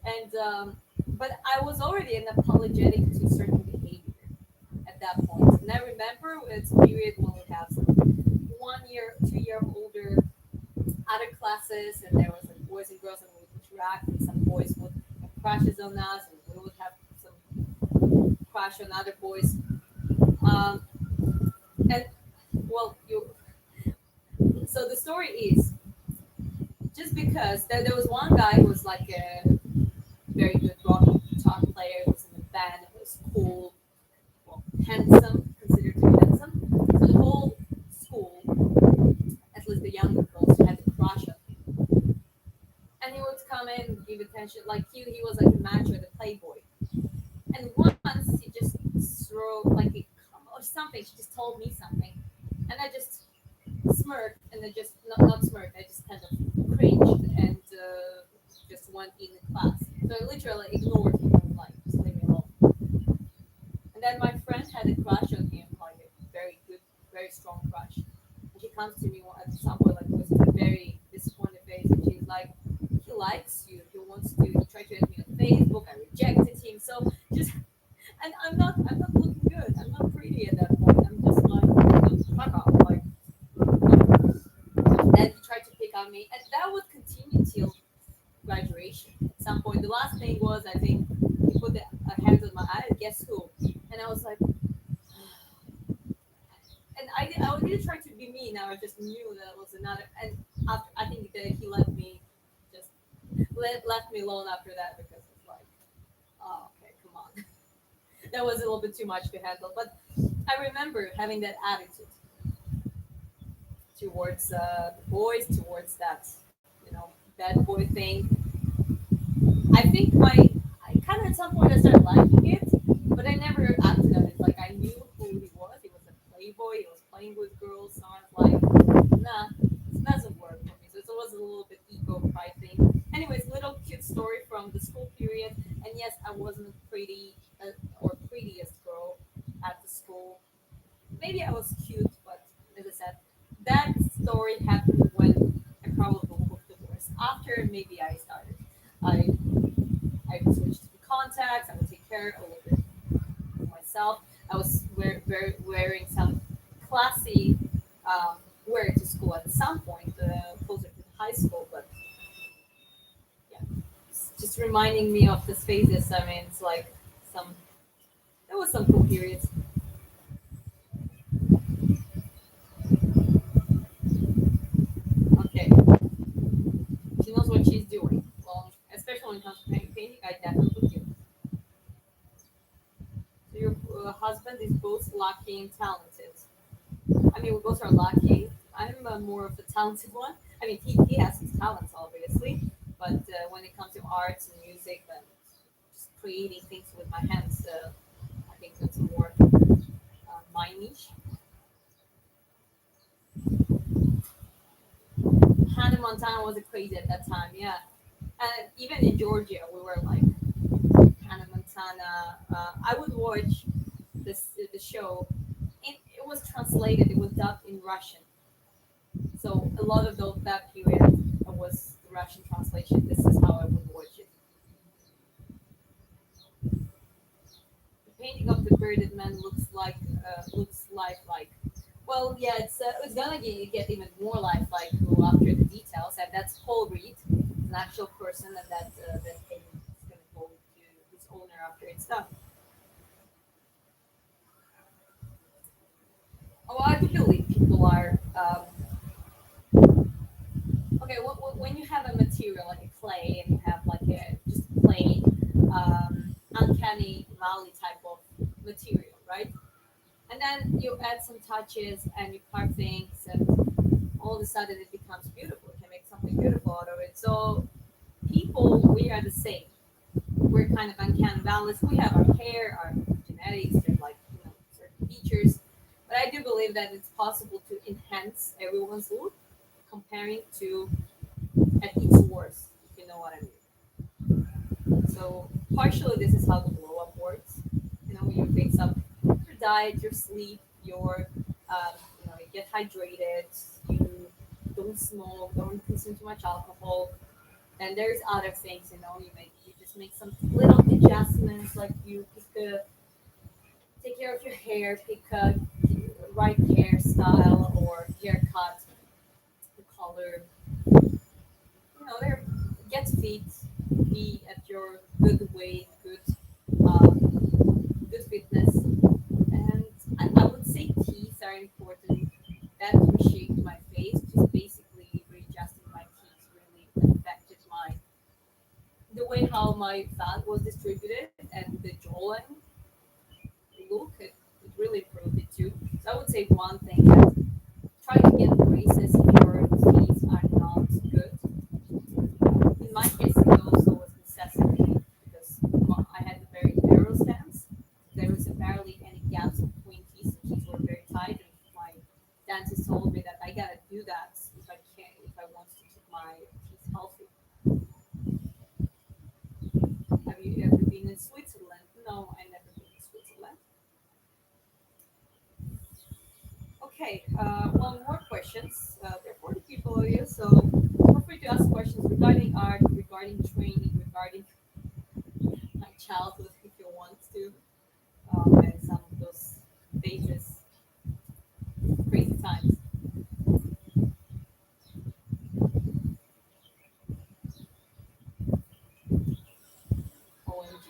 A: And but I was already an apologetic to certain behavior at that point. And I remember it's a period when we have some 1 year, 2 year older other classes, and there was like boys and girls, and we would interact, and some boys would have crushes on us, and we would have some crush on other boys. Um, and well, you. So the story is just because there was one guy who was like a very good rock guitar player, who was in the band, who was cool, well, handsome, considered to be handsome. So the whole school, at least the younger girls, had a crush on him. And he would come in and give attention, like he was like the macho, the playboy. And once he just threw like a or something, she just told me something, and I just smirked, and I just not smirked, I just kind of cringed and just went in the class. So I literally ignored him. I was like, just leave me alone. And then my friend had a crush on him, like a very good, very strong crush. And she comes to me at some point, like with a very disappointed face, and she's like, "He likes you. He wants to. He tried to add me on Facebook. I rejected him. So just, and I'm not looking good. I'm not pretty at that point. I'm just like, fuck off, like." And he tried to pick on me, and that would continue till graduation. At some point, the last thing was, I think, he put the hands on my eye. Guess who? And I was like, and I didn't try to be mean. I just knew that it was another. And after, I think that he let me just left me alone after that, because it's like, oh, okay, come on. That was a little bit too much to handle. But I remember having that attitude towards the boys, towards that, bad boy thing. I think I kind of at some point I started liking it, but I never acted on it. Like I knew who he was. He was a playboy. He was playing with girls. So I was like, nah, this doesn't work for me. So it was a little bit ego pride thing. Anyways, little cute story from the school period. And yes, I wasn't pretty or prettiest girl at the school. Maybe I was cute, but as I said, that story happened when I probably moved divorce. After maybe I started. I I switched to the contacts. I would take care a little bit of myself. I was wearing some classy wear to school at some point, closer to high school. But yeah, it's just reminding me of the phases. I mean, it's like some there was some cool periods. Okay, she knows what she's doing. Well, especially when it comes to painting, I definitely do. So your husband is both lucky and talented. I mean, we both are lucky. I'm more of a talented one. I mean, he has his talents, obviously, but when it comes to arts and music and just creating things with my hands, I think that's more my niche. Hannah Montana was a crazy at that time, yeah. And even in Georgia, we were like Hannah Montana. I would watch the show. It was translated. It was dubbed in Russian. So a lot of that period was the Russian translation. This is how I would watch it. The painting of the bearded man looks lifelike. Well, yeah, it's gonna get even more lifelike after the details, and that's Paul Reed, an actual person, and that painting is gonna go to his owner after it's done. Oh, I do believe people are okay. When you have a material like a clay, and you have like a just plain uncanny valley type of material, right? And then you add some touches and you carve things, and all of a sudden it becomes beautiful. You can make something beautiful out of it. So people, we are the same. We're kind of uncanny valleys. We have our hair, our genetics, there's like certain features. But I do believe that it's possible to enhance everyone's look comparing to at its worst, if you know what I mean. So partially this is how the glow up works. You fix up your diet, your sleep, you get hydrated, you don't smoke, don't consume too much alcohol. And there's other things, you just make some little adjustments, like you pick a take care of your hair, pick a right hairstyle or haircut, the color, there get fit, be at your good weight, good fitness, and I would say teeth are important. That reshaped my face, just basically readjusting my teeth really affected the way how my fat was distributed and the jawline look. It really improved it too. So I would say one thing that try to get braces if your teeth are not good. In my case, it also was necessity because I had a very narrow stance. There was barely any gaps between teeth. The teeth were very tight, and my dentist told me that I gotta do that if I want to keep my teeth healthy. Have you ever been in Switzerland? No, I never been in Switzerland. Okay, one more questions. There are 40 people here, so feel free to ask questions regarding art, regarding training, regarding my childhood if you want to, and some of those phases, crazy times. OMG.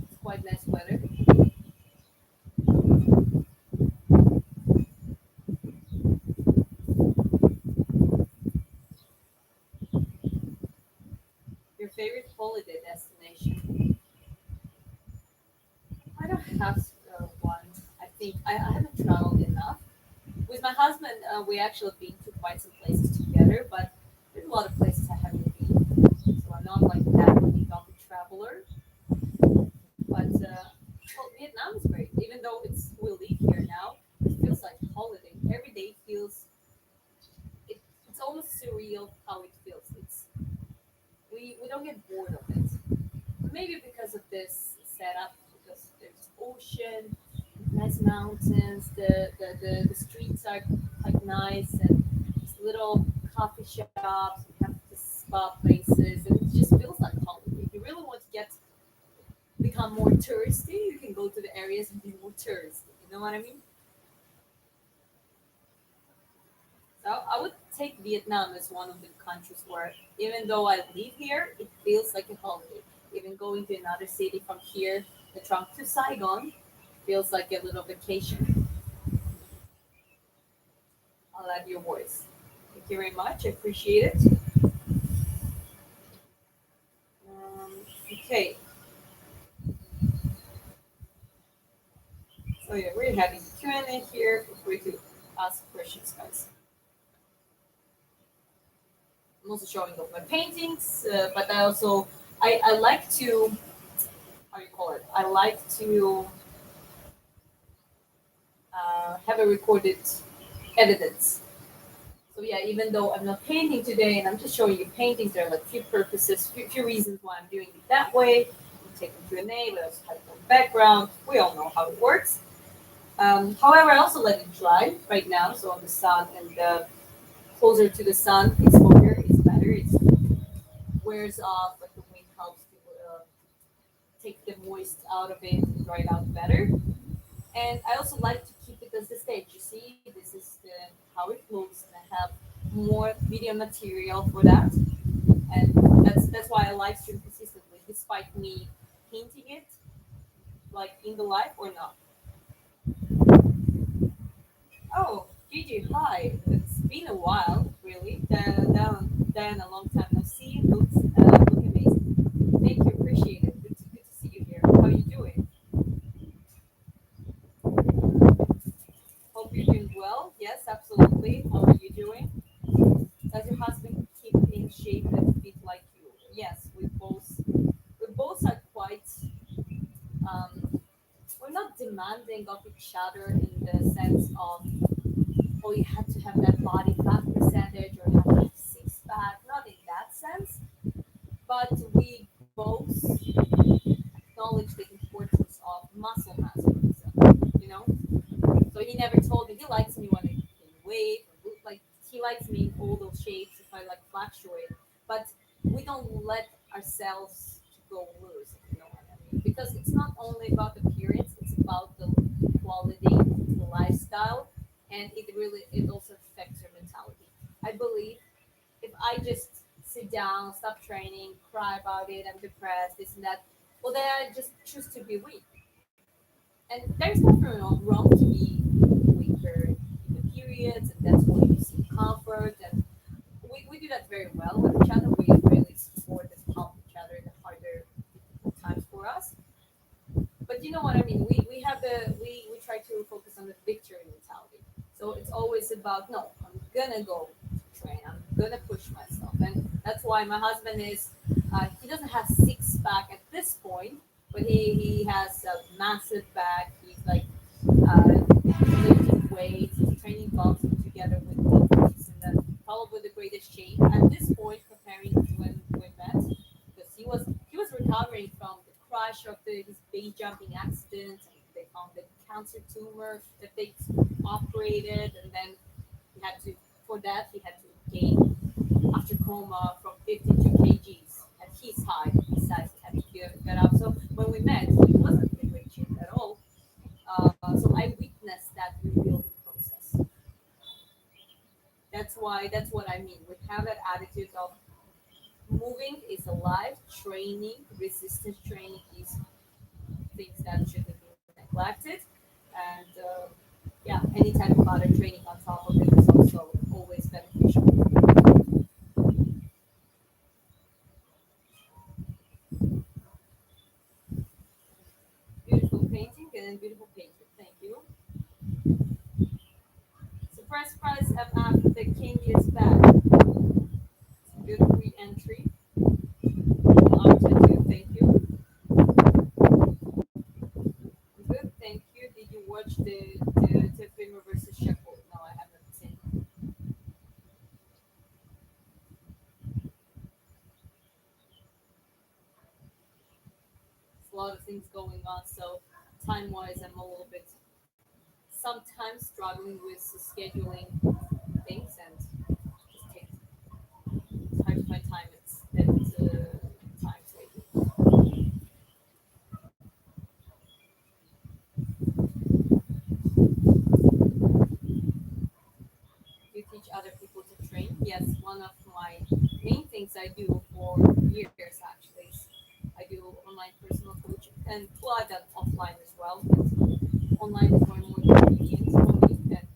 A: It's quite nice weather. Your favorite holiday destination? I don't have one. I think I haven't traveled enough. With my husband, we actually been to quite some places together, but there's a lot of places I haven't been. So I'm not like that big of a traveler. But well, Vietnam is great. Even though we live here now, it feels like holiday. Every day feels it's almost surreal how it feels. We don't get bored of it. Maybe because of this setup, because there's ocean, nice mountains, the streets are quite nice, and these little coffee shops, we have the spa places, and it just feels like holiday. If you really want to get become more touristy, you can go to the areas and be more touristy. You know what I mean? So I would take Vietnam as one of the countries where, even though I live here, it feels like a holiday. Even going to another city from here, the trunk to Saigon, feels like a little vacation. I love your voice. Thank you very much. I appreciate it. Um, okay, so yeah, we're having Q&A here. Feel free to ask questions, guys. I'm also showing off my paintings, but I like to how you call it. I like to have a recorded evidence. So yeah, even though I'm not painting today, and I'm just showing you paintings, there are like few purposes, few reasons why I'm doing it that way. We take a Q&A, we also have no background. We all know how it works. However, I also let it dry right now, so on the sun and closer to the sun, it's longer, it's better, it wears off, like the wind helps to take the moist out of it and dry it out better. And I also like to keep it as the stage. You see, this is how it looks, and I have more video material for that. And that's why I live stream consistently, despite me painting it, like in the live or not. Oh, Gigi, hi. It's been a while, really. Dan, a long time no see. Look amazing. Thank you, appreciate it. Good to see you here. How are you doing? Hope you're doing well. Yes, absolutely. How are you doing? Does your husband keep in shape and fit like you? Yes, we both are quite um, we're not demanding of each other in the sense of, oh, you have to have that body fat percentage or have to have six pack, not in that sense, but we both acknowledge the importance of muscle mass, for example, you know. So he never told me he likes me when I gain weight, or like he likes me in all those shapes if I like fluctuate. But we don't let ourselves to go loose, if you know what I mean. Because it's not only about appearance; it's about the quality, the lifestyle, and it also affects your mentality. I believe if I just sit down, stop training, cry about it, I'm depressed, this and that, well, then I just choose to be weak. And there's nothing wrong to be weaker in the periods, and that's why you seek comfort. And we do that very well with each other. We really support and help each other in the harder, difficult times for us. But you know what I mean? We try to focus on the victory mentality. So it's always about, no, I'm gonna go train. I'm gonna push myself, and that's why my husband is. He doesn't have six pack at this point, but he has a massive back. He's like lifting weights, he's training boxing together with me. He's in probably the greatest shape at this point, comparing to when we met, because he was recovering from the crash of his base jumping accident. And they found the cancer tumor that they operated, and then he had to for that he had to gain after coma from 52 kgs at his height. Besides, he had to get up. So when we met, he wasn't in great shape at all. So I witnessed that rebuilding process. That's what I mean. We have that attitude of moving is alive, training, resistance training is things that shouldn't be neglected. And yeah, any type of other training on top of it is also always beneficial. Beautiful painting and beautiful painting. Thank you. Surprise, surprise, after the king is back. Good re-entry. Arm tattoo. Thank you. Good. Thank you. Did you watch the film versus Sheffield? No, I haven't seen. There's a lot of things going on, so time-wise, I'm a little bit sometimes struggling with scheduling things, and just takes it's hard to find time. It's times lately. You teach other people to train. Yes, one of my main things I do for years actually is I do online personal coaching, and well, I've done offline as well, but online is more and more convenient for me, and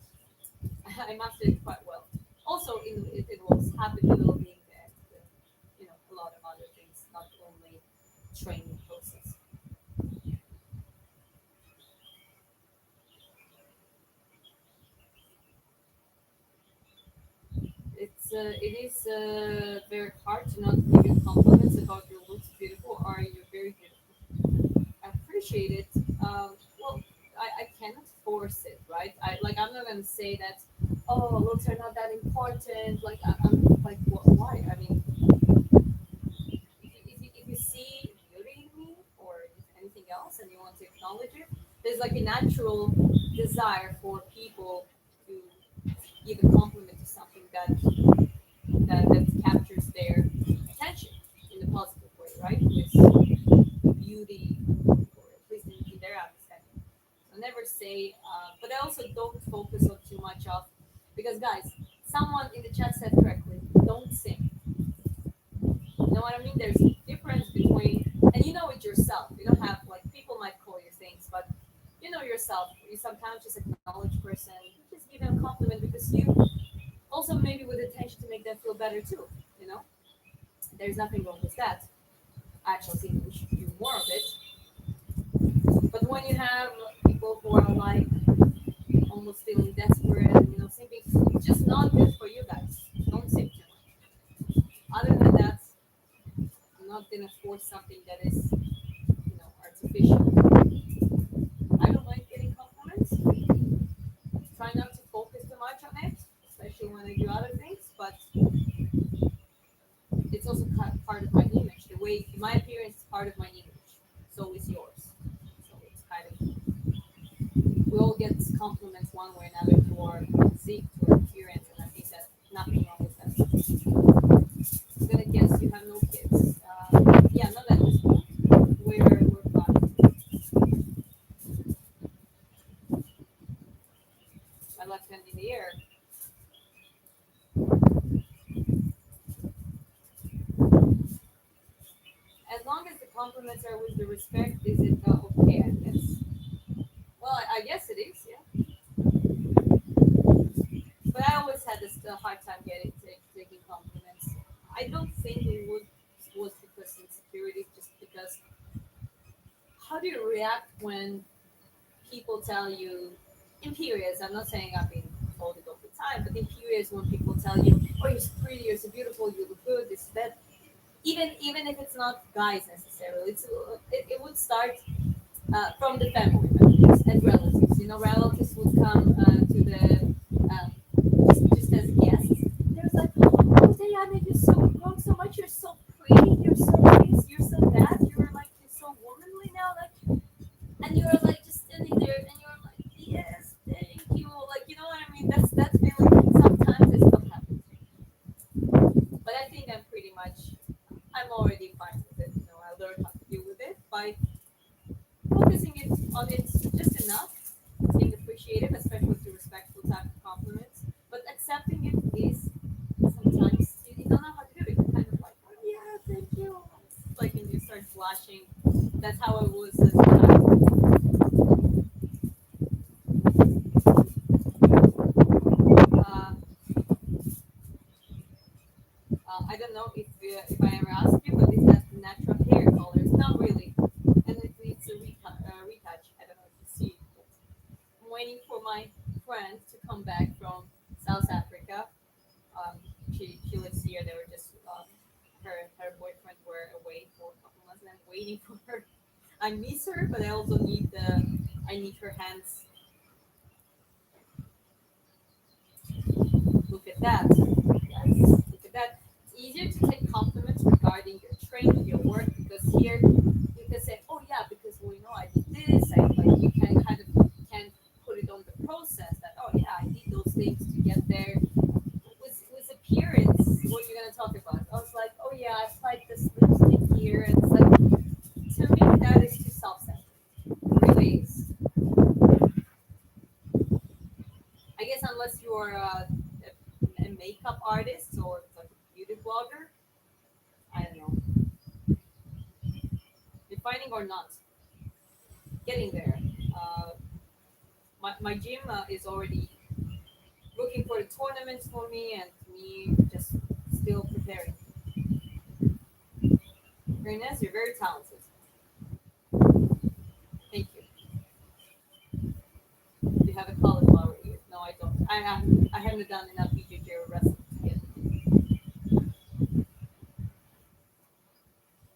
A: I mastered it quite well. Also, it was habit building and a lot of other things, not only training process. It is very hard to not give you compliments about your looks beautiful or you're very beautiful. I appreciate it. Well, I cannot force it, right? I'm not gonna say that. oh, looks are not that important. Like I'm like, why? I mean, if you see beauty in me or anything else and you want to acknowledge it, there's like a natural desire for people to give a compliment to something that captures their attention in a positive way, right? With beauty, or at least in their understanding. So never say, but I also don't focus on too much of, because guys, someone in the chat said correctly, don't sing. You know what I mean? There's a difference between, and you know it yourself. You don't have, like, people might call you things, but you know yourself. You sometimes just acknowledge person, just give them a compliment because you also maybe with intention to make them feel better too. You know, there's nothing wrong with that. I actually think we should do more of it. But when you have people who are like almost feeling desperate, and simply it's just not good for you guys. Don't sing too much. Other than that, I'm not gonna force something that is artificial. I don't mind getting compliments. Try not to focus too much on it, especially when I do other things. But it's also part of my image. The way my appearance is part of my image. So is yours. So it's kind of, we all get compliments one way or another to our physique, to our appearance, and I think that nothing wrong with that. I'm gonna guess you have no kids. Yeah, not at this point. We're fine. My left hand in the air. As long as the compliments are with the respect, is it okay? I guess. Well, I guess it is. Yeah. But I always had this hard time taking compliments. I don't think it was because insecurity, just because how do you react when people tell you in periods? I'm not saying I've been told it all the time, but in periods when people tell you, "Oh, you're so pretty, you're so beautiful, you look good," this that. Even if it's not guys necessarily, it would start from the family members and relatives. Relatives would come to the just as guests. There's like, oh, Diana, you're so grown so much. You're so pretty. You're so this. You're so that. You're so womanly now. Like, and you're like just standing there, and you're like, yes, thank you. Like, you know what I mean? That's feeling. Sometimes it still happens, but I think I'm already fine with it. I learned how to deal with it by focusing on it just enough, being appreciative, especially to respectful type of compliments. But accepting it is sometimes you don't know how to do it. You're kind of like, oh yeah, thank you. Like, and you start blushing. That's how I was as a child. Uh, I don't know if I ever asked you, but is that natural hair color? It's not really, and it needs a retouch. I don't know if you see. But I'm waiting for my friend to come back from South Africa. She lives here. They were just her boyfriend were away for a couple months, and I'm waiting for her. I miss her, but I also need her hands. Look at that. Yes, look at that. It's easier to take compliments regarding your training, your work, because here you can say, "Oh yeah," because well, I did this. Like you can put it on the process that, "Oh yeah, I did those things to get there." With appearance, what you're gonna talk about? I was like, "Oh yeah, I applied this lipstick here," and it's like, to me that is too self-centered. It really is. I guess unless you're a makeup artist or like a beauty blogger, I don't know. Defining or not, getting there. Uh, my gym is already looking for the tournaments for me, and me just still preparing. Very nice. You're very talented. Thank you. You have a cauliflower ear. No, I don't. I haven't done enough BJJ or wrestling to get it.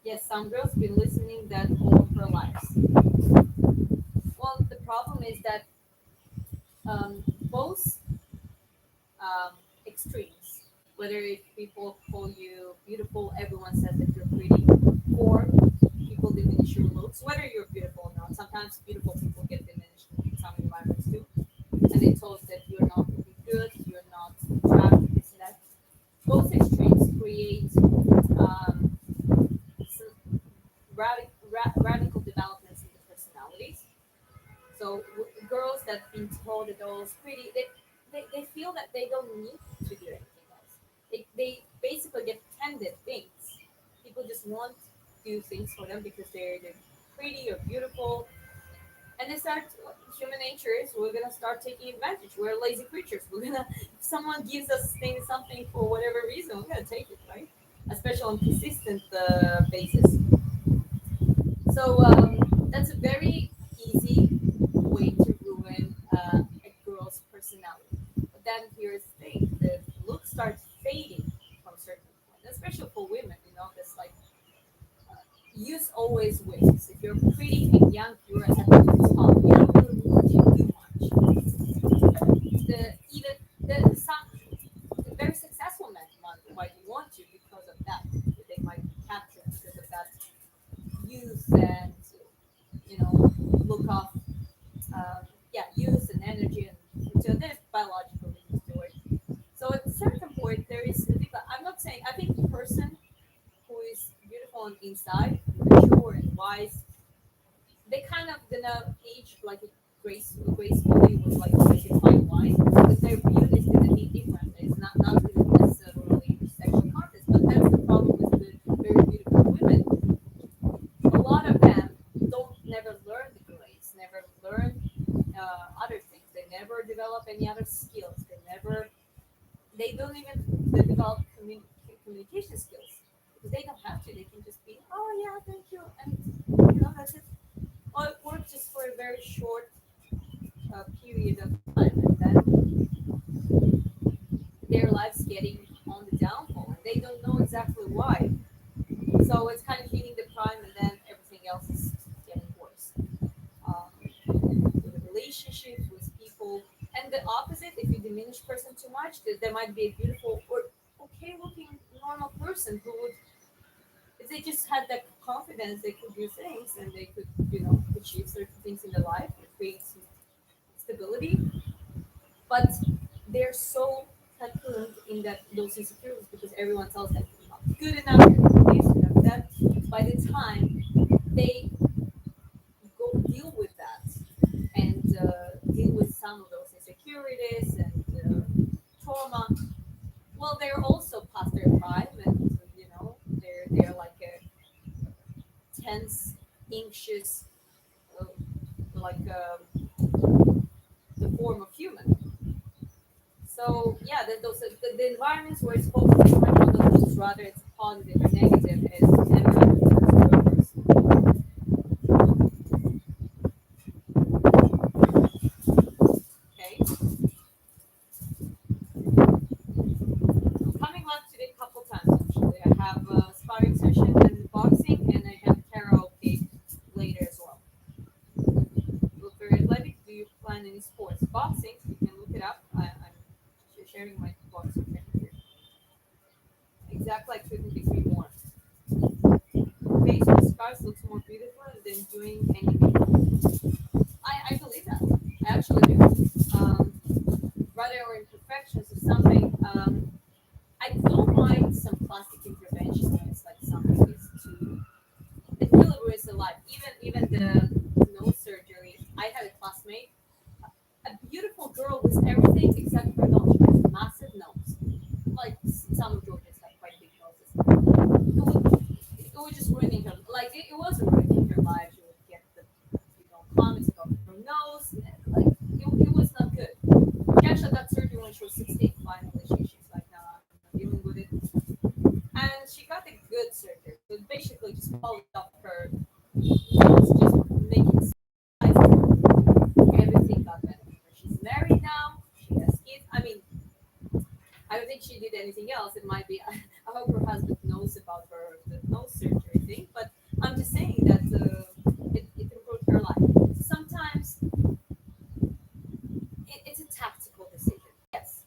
A: Yes, some girls been listening that all of her lives. Well, the problem is that both extremes. Whether if people call you beautiful, everyone says that you're pretty, or people diminish your looks, whether you're beautiful or not. Sometimes beautiful people get diminished in some environments too, and they told us that you're not looking good, you're not attractive, this and that. Both extremes create some radical developments in the personalities. So girls that been told that they're always pretty, they feel that they don't need to do anything else. They basically get handed things. People just want to do things for them because they're pretty or beautiful. And they start, human nature is we're gonna start taking advantage. We're lazy creatures. We're gonna, if someone gives us something for whatever reason, we're gonna take it, right? Especially on consistent basis. So that's a very easy way to ruin a girl's personality. But then here's the thing: the look starts fading from a certain point, especially for women. You know, that's like use always wigs. If you're pretty and young, you're at the top. You don't really need to do much. The even the some the very successful men might want to because of that. They might be captured because of that youth and look off youth and energy and so there's biological reasons to it. So at a certain point there is I'm not saying I think the person who is beautiful on the inside, mature and wise, they kind of gonna age like a gracefully with like a fine wine because their beauty is gonna be different. It's not gonna be necessarily sexual context, but that's the problem with the very beautiful women. A lot of them don't never learn the grace, never learn other things. They never develop any other skills. They don't even develop communication skills because they don't have to. They can just be, oh yeah, thank you, and that's it. Or it works just for a very short period of time, and then their lives getting on the downfall, and they don't know exactly why. So it's kind of hitting the prime, and then everything else is getting worse. With the relationships with people, and the opposite. If you diminish person too much, there might be a beautiful or okay-looking normal person who would, if they just had that confidence, they could do things and they could, achieve certain things in their life and create some stability. But they're so cocooned in that those insecurities because everyone tells them you're not good enough, you're not this, you're not that. By the time they go deal with that and deal with some of those insecurities and trauma, well, they're also past their prime, and they're like a tense, anxious, uh, like the form of human. So yeah, the environments where it's focused much on the looks rather it's positive or negative is never good. Okay, coming back to the couple times actually. I have a sparring session and boxing, and I have karaoke later as well. You look very athletic. Do you plan any sports? Boxing, you can look it up. I'm sharing my boxing training here. Exactly, I couldn't agree more. Face with scars looks more beautiful than doing anything. I believe that. I actually do. Rather or imperfections of something. I don't mind some plastic intervention when it's like something is too. It really ruins the life. Even the nose surgery. I had a classmate, a beautiful girl with everything except her nose. She has a massive nose. Like some of Georgians have quite big noses. It was just ruining her. Like it wasn't ruining her life. She would get the comments about her nose. Like it was not good. She actually got surgery when she was 16. Finally, she's like, no, I'm not dealing with it. And she got a good surgery. So it basically just polished up her nose, just making everything got better. She's married now. She has kids. I mean, I don't think she did anything else. It might be. I hope her husband knows about her the nose surgery thing. But I'm just saying that it improved her life. Sometimes it's a tactical decision. Yes,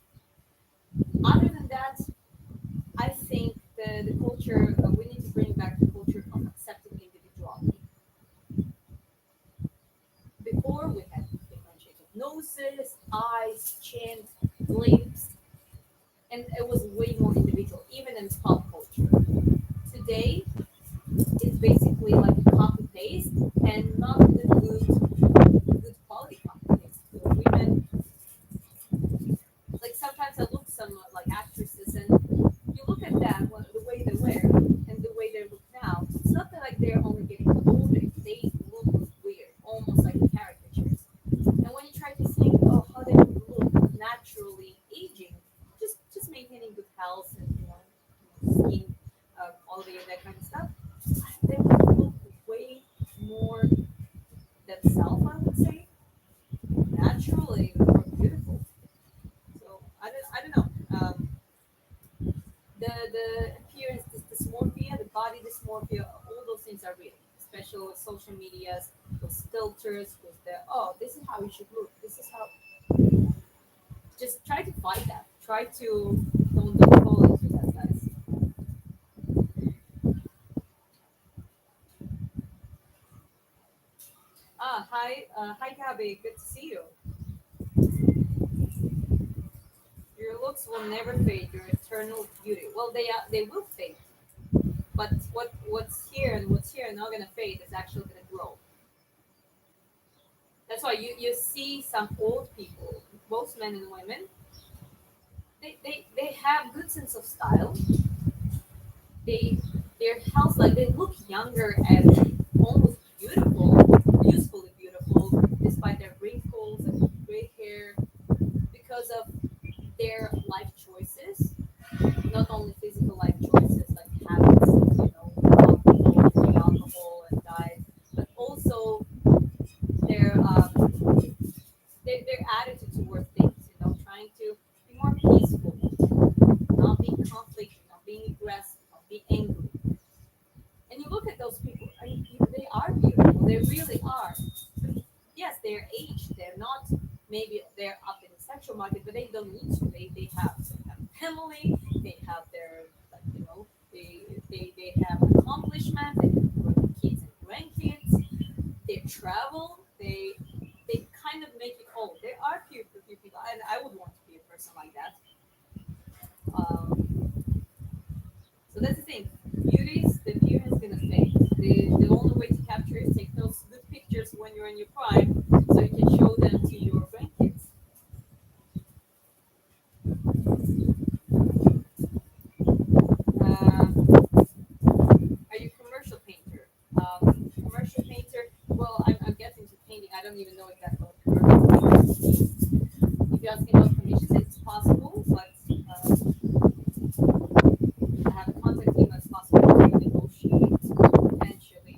A: and it was way more individual, even in pop culture. Today, it's basically like a copy paste, and not the good quality copy paste. So women, like sometimes I look some like actresses, and you look at them, the way they wear and the way they look now. It's not that like they're only getting older; they look weird, almost like caricatures. And when you try to think, oh, how they would look naturally aging, just maintaining good health and skin quality and that kind of stuff, they would look way more themselves. I would say naturally more beautiful. So I don't know. The appearance, the dysmorphia, the body dysmorphia, all those things are real, especially with social medias, with filters, with the oh, this is how you should look. This is how. Just try to fight that. Try to don't fall into that, guys. Hi, Gabby. Good to see you. Your looks will never fade. Your eternal beauty. Well, they will fade, but what's here not gonna fade is actually gonna grow. That's why you see some old people, both men and women. They have good sense of style. They their health, like they look younger and almost beautiful, usefully beautiful, despite their wrinkles and gray hair, because of their life choices, not only physical life choices like habits, alcohol, free alcohol and diet, but also their their attitude toward things, trying to be more peaceful, not being conflicted, not being aggressive, not being angry. And you look at those people, I mean, they are beautiful. They really are. But yes, they're aged. They're not. Maybe they're up in the sexual market, but they don't need to. They have family. They have their like they have accomplishment. They have kids and grandkids. They travel. They kind of make it whole. There are few people, and I would want to be a person like that. Um, So that's the thing. Beauty's the appearance gonna fade. The only way to capture is take those good pictures when you're in your prime, so you can show them to your grandkids. Are you a commercial painter? Commercial painter. Well, I'm getting to painting. I don't even know exactly what commercial painter means. If you ask me about commissions, it's possible, but I have a contact team that's possible to negotiate potentially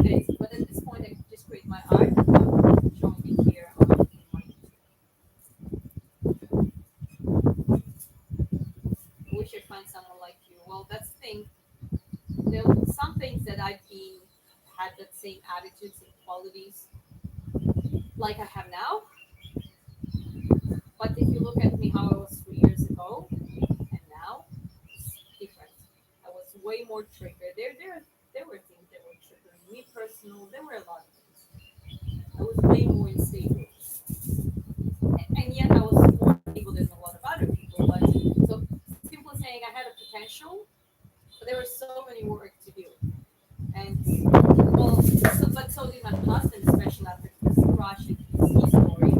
A: things. But at this point, I just create my art. I'm showing it here on my I wish I find someone like you. Well, that's the thing. There are some things that I've been had that same attitudes and qualities like I have now. But if you look at me how I was 3 years ago and now, it's different. I was way more triggered. There were things that were triggering me personal. There were a lot of things. I was way more unstable, and yet I was more stable than a lot of other people. But so simply saying I had a potential, but there was so many work to do. And well, but so did my husband, especially after his crush and his story.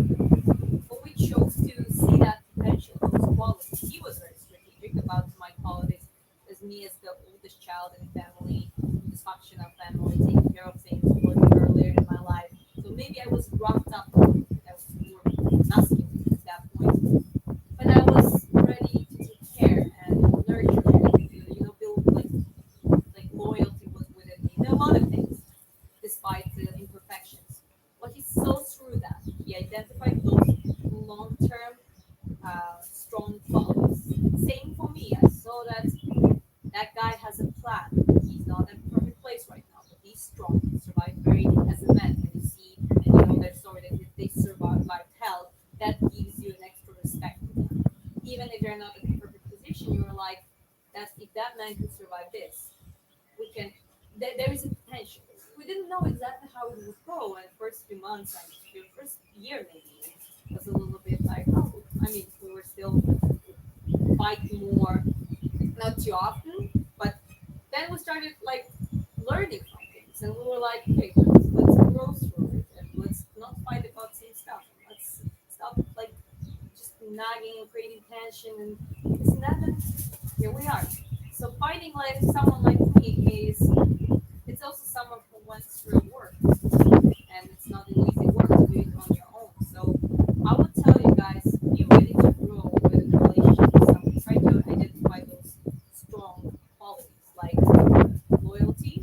A: But we chose to see that potential, those qualities. He was very strategic about my qualities as me as the oldest child in the family, dysfunctional family, taking care of things, working earlier in my life. So maybe I was wrapped up. I was more masculine at that point. But I was ready to take care and nurture and build like loyalty was within me. There are a lot of things, despite the imperfections. But he saw through that. He identified those long-term, strong qualities. Same for me. I saw that that guy has a plan. He's not in a perfect place right now, but he's strong. He survived very as a man. When you see and you know their story that they survived hell, that gives you an extra respect for them. Even if they're not in a perfect position, you're like, that if that man could survive this, we can. There is a potential. We didn't know exactly how it would go in the first few months and the first year maybe. It was a little bit like, oh, I mean, we were still fight more, not too often, but then we started like learning from things, and we were like, hey, let's grow through it, and let's not fight about same stuff. Let's stop like just nagging and creating tension and this and that. And here we are. So fighting like someone like me is it's also someone who went through work, and it's not an easy work to do it on your own. So I would tell you guys, be ready to grow with a relationship with someone. Try to identify those strong qualities like loyalty,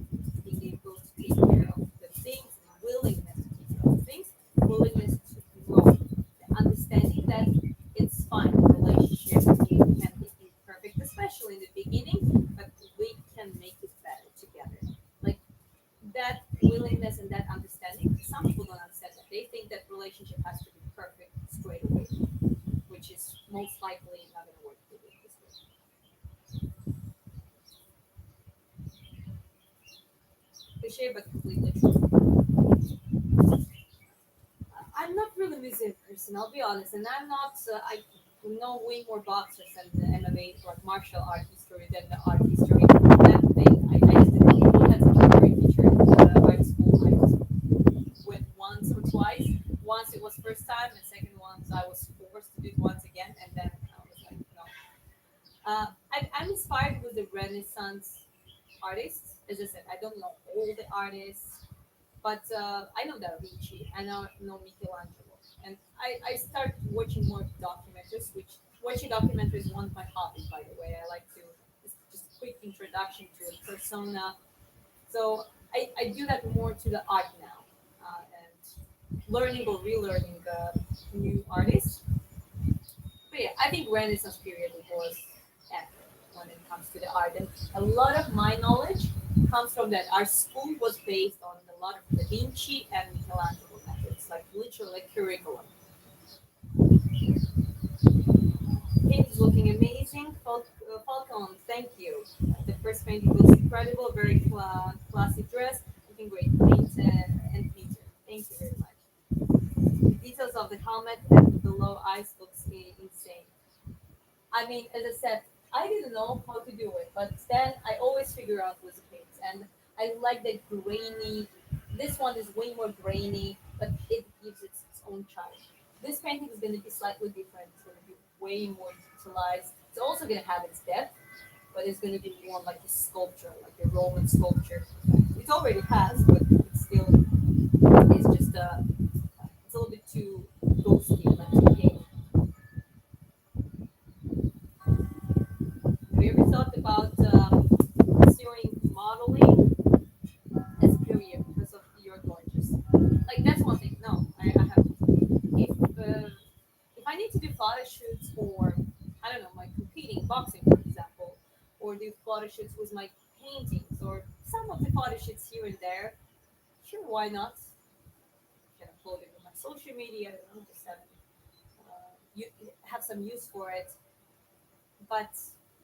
A: being able to take care of the things, willingness to take care of things, willingness to grow, the understanding that it's fine. The relationship can be imperfect, especially in the beginning, but we can make it better together. Like that willingness and that understanding. Some people don't understand that. They think that relationship has to be perfect straight away, which is most likely not going to work with this cliche, but completely true. I'm not really a museum person, I'll be honest, and I'm not. I know way more boxers and the MMA, like martial art history, than the art history. That thing, I just didn't. We had such a great teacher in the art school. I just went once or twice. Once it was first time, and second once I was forced to do it once again, and then I was like, no. I'm inspired with the Renaissance artists. As I said, I don't know all the artists, but I know Da Vinci, I know Michelangelo, and I started watching more documentaries. Which watching documentaries is one of my hobbies, by the way. I like to just quick introduction to a persona. So I do that more to the art now, and learning or relearning new artists. But yeah, I think Renaissance period was epic when it comes to the art, and a lot of my knowledge comes from that. Our school was based on a lot of Da Vinci and Michelangelo methods, like literally like curriculum. Paint is looking amazing. Falcon, thank you. The first painting was incredible, very classy dress, looking great. Paint and painter, thank you very much. The details of the helmet and below eyes looks insane. I mean, as I said, I didn't know how to do it, but then I always figure out with the paints, and I like the grainy. This one is way more grainy, but it gives its own charm. This painting is going to be slightly different. It's going to be way more detailized. It's also going to have its depth, but it's going to be more like a sculpture, like a Roman sculpture. It already has, but it still is just it's a little bit too ghosty, like too gamey. Have you ever thought about pursuing modeling as a career because of you're gorgeous? Like that's one thing. No, I have. If I need to do photo shoots for I don't know, my competing boxing, for example, or do photo shoots with my paintings or some of the photo shoots here and there, sure, why not? Can upload it on my social media. I don't know, just have you have some use for it, but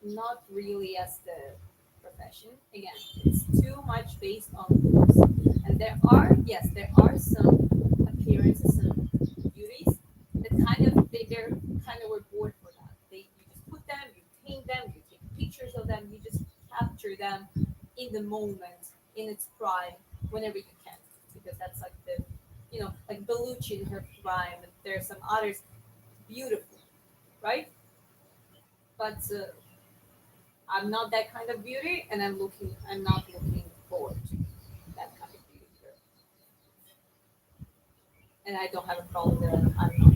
A: not really as the profession. Again, it's too much based on looks. And there are some appearances, some beauties that they're kind of were born for that. You just put them, you paint them, you take pictures of them, you just capture them in the moment, in its prime, whenever you can, because that's like the, like Bellucci in her prime, and there's some others beautiful, right? But I'm not that kind of beauty, and I'm not looking forward to that kind of beauty here. And I don't have a problem that I'm not.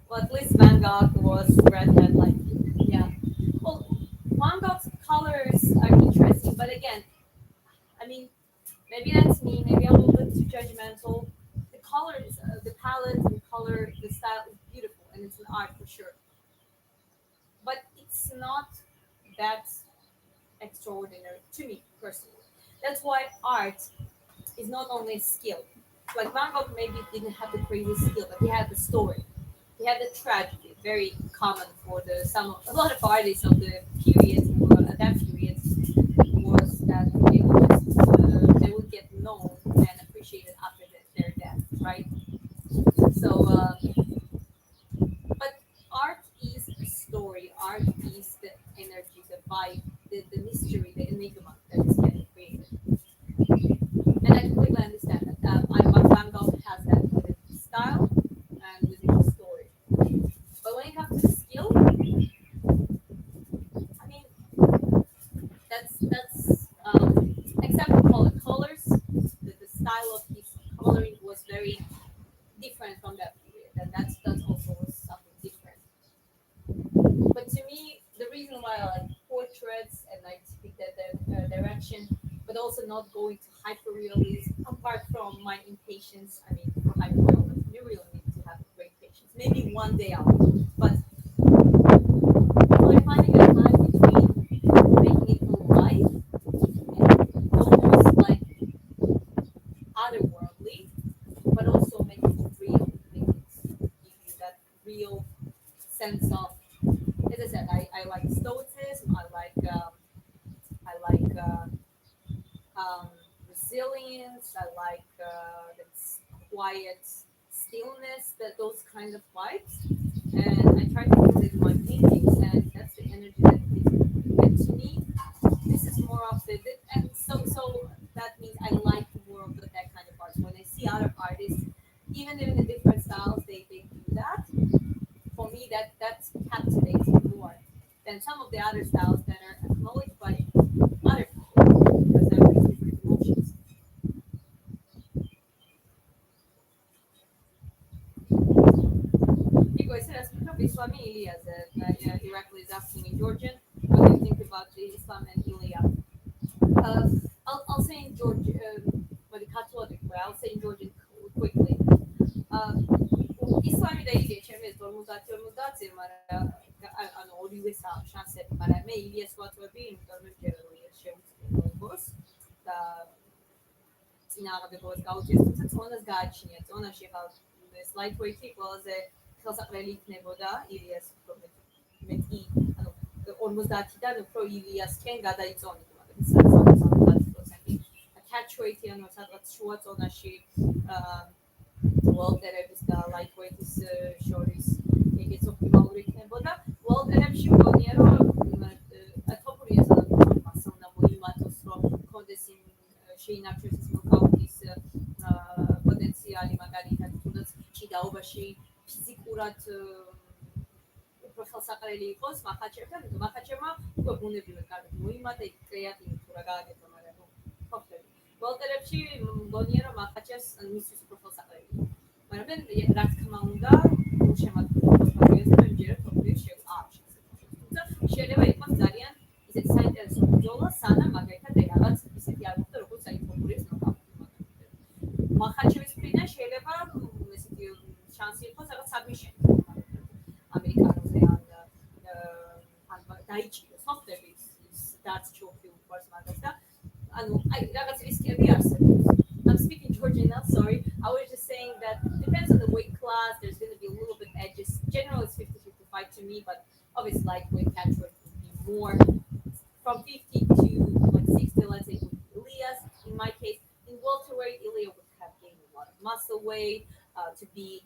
A: Well, at least Van Gogh was redhead, like, yeah. Well, Van Gogh's colors are interesting, but again, I mean, maybe that's me, maybe I'm a little bit too judgmental. The colors, the palette and color, the style is beautiful, and it's an art for sure. But it's not that extraordinary to me personally. That's why art is not only a skill. Like Van Gogh maybe didn't have the crazy skill, but he had the story. He had the tragedy, very common for the some a lot of artists of the period at that period was that they would get known and appreciated after their death, right? So, but art is art is the energy, the vibe, the mystery, the enigma that is getting created. And I completely understand that. Van Gogh has that with his style and with his story. But when it comes to skill, I mean, that's except for the colors, the style of his coloring was very different from that period, and that's also was something different. But to me, the reason why I like portraits and I take that direction, but also not going to hyperrealism, apart from my impatience. I mean, for hyperrealism, you really need to have great patience. Maybe one day I will, but I'm finding a time between making it alive and almost like otherworldly, but also make it real, make it give you that real sense of. As I said, I like stoicism. I like um, resilience. I like that quiet stillness, that those kind of vibes, and I try to put it in my paintings, and that's the energy that it gives me. And to me, this is more of and so that means I like more of that kind of art. When I see other artists, even in the different styles, they do that. For me, that captivates me more than some of the other styles that are acknowledged by other people because they have different emotions. Dico, essere ascoltato Islam and Ilias, Irakli is asking in Georgian, what do you think about the Islam and Ilya? Uh, I'll say in Georgian, but I'll say in Georgian quickly. Uh, İslam'da geçemiz dormuzatörmuzdați, oriuesa șanse para me ili scoatro bin dormugero șemus da წინააღმდეგობას გაუწიოს, თუმცა წონას გააჩნია. წონაში ხალ ეს lightweight-ი ყველაზე ხელსაყრელი იქნებოდა ილიას უფრო მეტი, ანუ 50-დან უფრო ილიასკენ გადაიწონით, მაგრამ 70%. catch weight-ი, ანუ სადღაც შუა წონაში ვალტერების და lightweight-ის შორის ეგეც ოპტიმალური იქნებოდა. ვალტერებში მგონია, რომ ათოფურია სადღაც მასა უნდა მოიმატოს, რომ კონდეს იმ შეინარჩუნოს ის ნოკაუტის პოტენციალი, მაგალითად, თუნდაც ჭიდაობაში ფიზიკურად უფრო ხელსაყრელი იყოს მახაჩებთან, მახაჩებმა უკვე ბუნებრივად კარგად მოიმატა, იქ კრეატინი თუ რა გააკეთა, მაგრამ ხოხტები. ვალტერებში მგონია, რომ მახაჩებს მისთვის უფრო ხელსაყრელი. მაგრამ რა თქმა უნდა, შემადგენლობას მაგალითად მენეჯერ თოპის შეგვაქვს. თუმცა შეიძლება იყოს ძალიან ისეთი საინტერესო ბრძოლა, სანამ მაგალითად რაღაც ისეთი არ მოხდა, როგორც საინფორმაციო ნოკაუტი. მახაჩევის მხრიდან შეიძლება ესეთი შანსი იყოს რაღაც საბმიშენი. ამერიკანოზე ან დაიჭიროს ხოხტები ის დაც ჩოქი უყურს მაგას და ანუ აი რაღაც რისკები არსებობს. I'm speaking Georgian now, sorry. I was just saying that depends on the weight class. There's going to be a little bit edges. Generally, it's 50-55 to me, but obviously, lightweight catch weight would be more from 50 to like 60, let's say, with Elias. In my case, in welterweight, Ilya would have gained a lot of muscle weight to be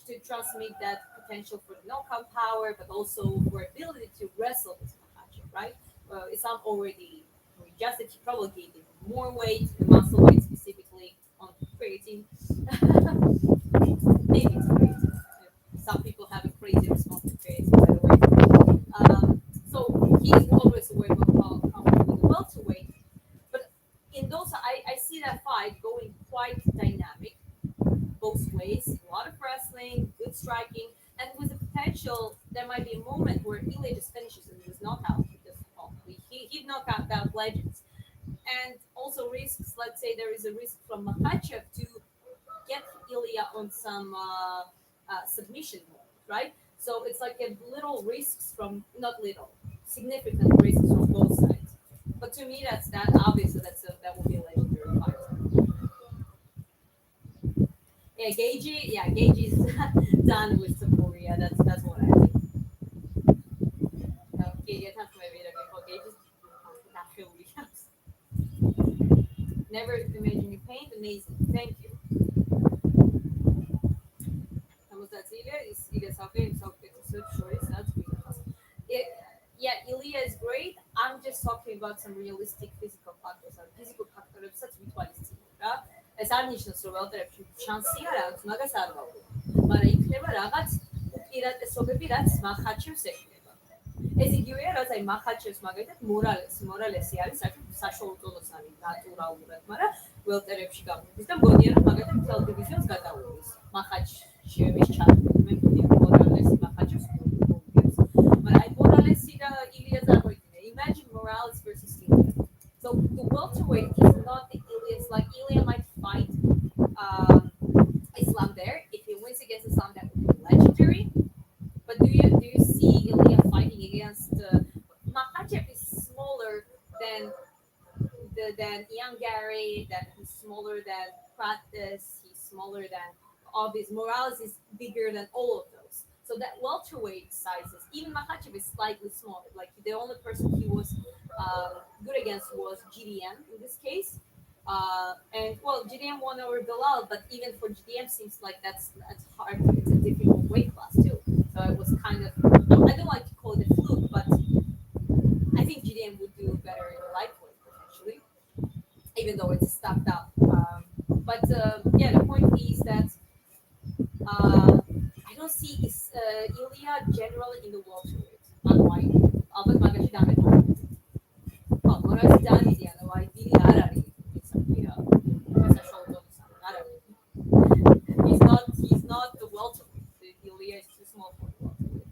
A: to transmit that potential for knockout power, but also for ability to wrestle with Makhachev, right? Islam already adjusted, he probably gave him more weight, muscle weight specifically on creatine. Maybe it's creatine. Some people have a crazy response to creatine, by the way. So he's always aware of comfortable with the welterweight. But in those, I see that fight going quite dynamic, both ways. A lot of wrestling, good striking, and with the potential, there might be a moment where Ilya just finishes and is knockout because he knocked out legends. And also risks, let's say there is a risk from Makhachev to get Ilya on some submission mode, right? So it's like a little risks from, not little, significant risks from both sides. But to me, that's that. Obviously, that will be a legendary fight. Gage is done with Taporia. That's what I think. Gage is not really. Never imagine you paint. Amazing. Thank you. Estamos a Ilha e siga essa vez, só que o seu choro está desligado. yeah, Ilya is great. I'm just talking about some realistic physical factors. Physical factors-საც ვითვალისწინებ რა. ეს არ ნიშნავს, რომ ველტერებში შანსი არ აქვს, მაგას არ ვაუბრობ. მაგრამ იქნება რაღაც უპირატესობები, რაც მახარჩევს ექნება. ეს იგივეა, რაც აი მახარჩევს მაგალითად მორალესი არის საერთოდ საშუალო ზოლოსანი ნატურალურად, მაგრამ ველტერებში გამოდის და მგონია, რომ მაგალითად მთელ დივიზიონს გადაუვლის. მახარჩევის ჩართული. მე მგონია მორალესი მახარჩევს მოგებს. But I Morales Ilias Imagine Morales versus Ilias. So the welterweight is not the Ilias. Like Ilya might fight Islam there. If he wins against Islam, that would be legendary. But do you see Ilya fighting against Makhachev is smaller than than Ian Gary, that he's smaller than Pratis, he's smaller than obvious. Morales is bigger than all of those. So that welterweight sizes, even Makhachev is slightly smaller. Like the only person he was good against was GDM in this case. And well, GDM won over Bilal, but even for GDM, seems like that's hard. It's a difficult weight class too. So it was kind of I don't like to call it a fluke, but I think GDM would do better in lightweight potentially, even though it's stacked up. But yeah, the point is that I don't see Ilya generally in the welterweight. Unlike Albert Magashi Damet. Oh, Moraz Dani, the other way, Dini Arari. It's a he's not the welterweight. Ilya is too small for the welterweight.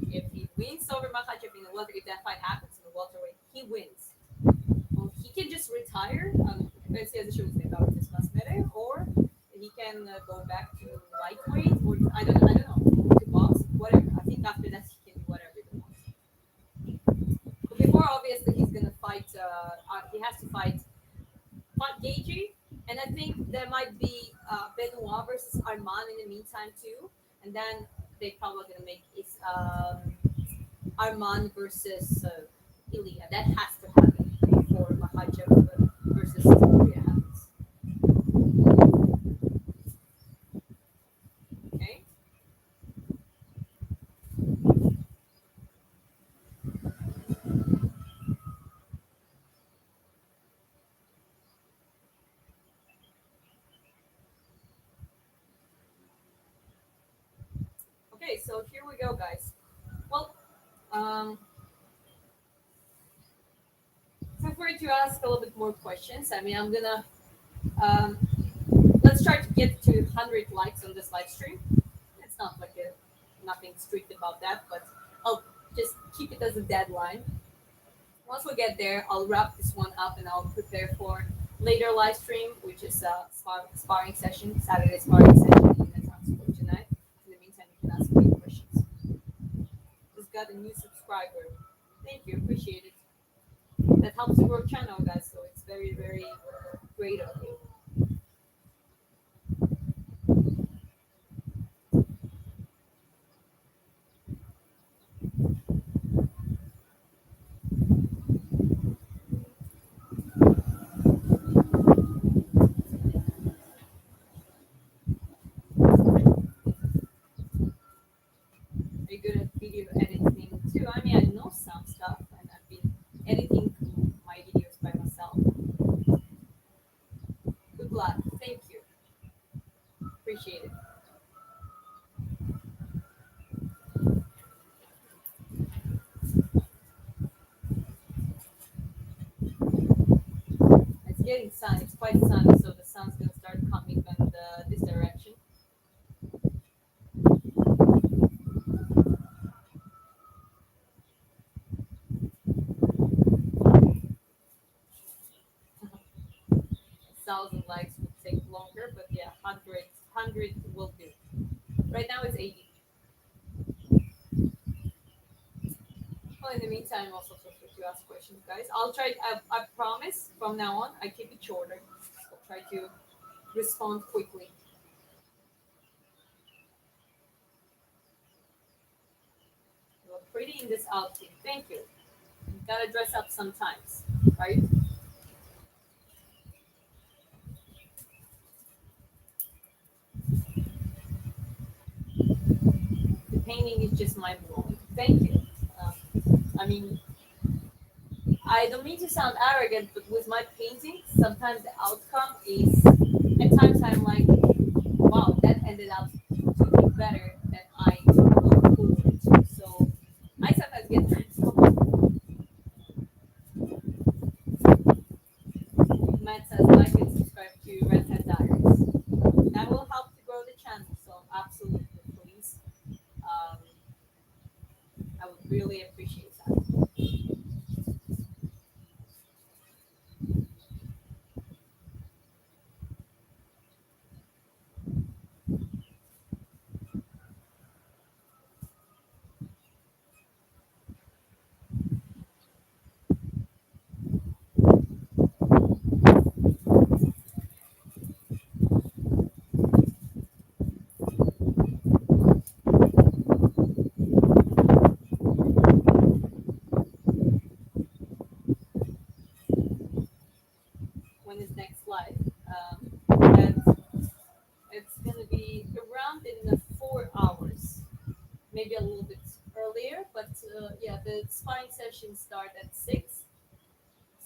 A: If he wins over Makhachev in the welterweight, if that fight happens in the welterweight, he wins. Well, he can just retire. Let's say as a show about this matter, or he can go back to lightweight, or I don't know, to box, whatever. I think after that he can do whatever he wants. But before, obviously, he's gonna fight. He has to fight Gagey, and I think there might be Benoit versus Arman in the meantime too, and then they probably gonna make it Arman versus Ilya. That has to happen before Makhachev versus Ilya happens. Okay. Okay, so here we go, guys. Well, feel free to ask a little bit more questions. I mean, I'm gonna um, let's try to get to 100 likes on this live stream. It's not like nothing strict about that, but I'll just keep it as a deadline. Once we get there, I'll wrap this one up and I'll prepare for later live stream, which is a sparring session, Saturday sparring session in the transport tonight. In the meantime, you can ask me questions. Just got a new subscriber. Thank you, appreciate it. That helps to grow channel, guys. So it's very, very great of you. Are you good at video editing too? I mean, I know some stuff, and I've been editing my videos by myself. Good luck. Thank you. Appreciate it. It's getting sun. It's quite sunny, so the sun's gonna start coming from this direction. Thousand likes would take longer, but yeah, hundred will do. Right now it's 80. Well, in the meantime, also feel free to ask questions, guys. I'll try. I promise from now on, I keep it shorter. I'll try to respond quickly. You look pretty in this outfit. Thank you. You gotta dress up sometimes, right? The painting is just mind blowing. Thank you. I mean, I don't mean to sound arrogant, but with my painting, sometimes the outcome is, at times I'm like, wow, that ended up to be better than I looked forward to. So I sometimes get myself. Matt says like and subscribe to Red Hat Diaries. That will help to grow the channel. So absolutely, please. Um, I would really appreciate that. When is next live? And it's gonna be around in the 4 hours, maybe a little bit earlier. But yeah, the sparring sessions start at 6.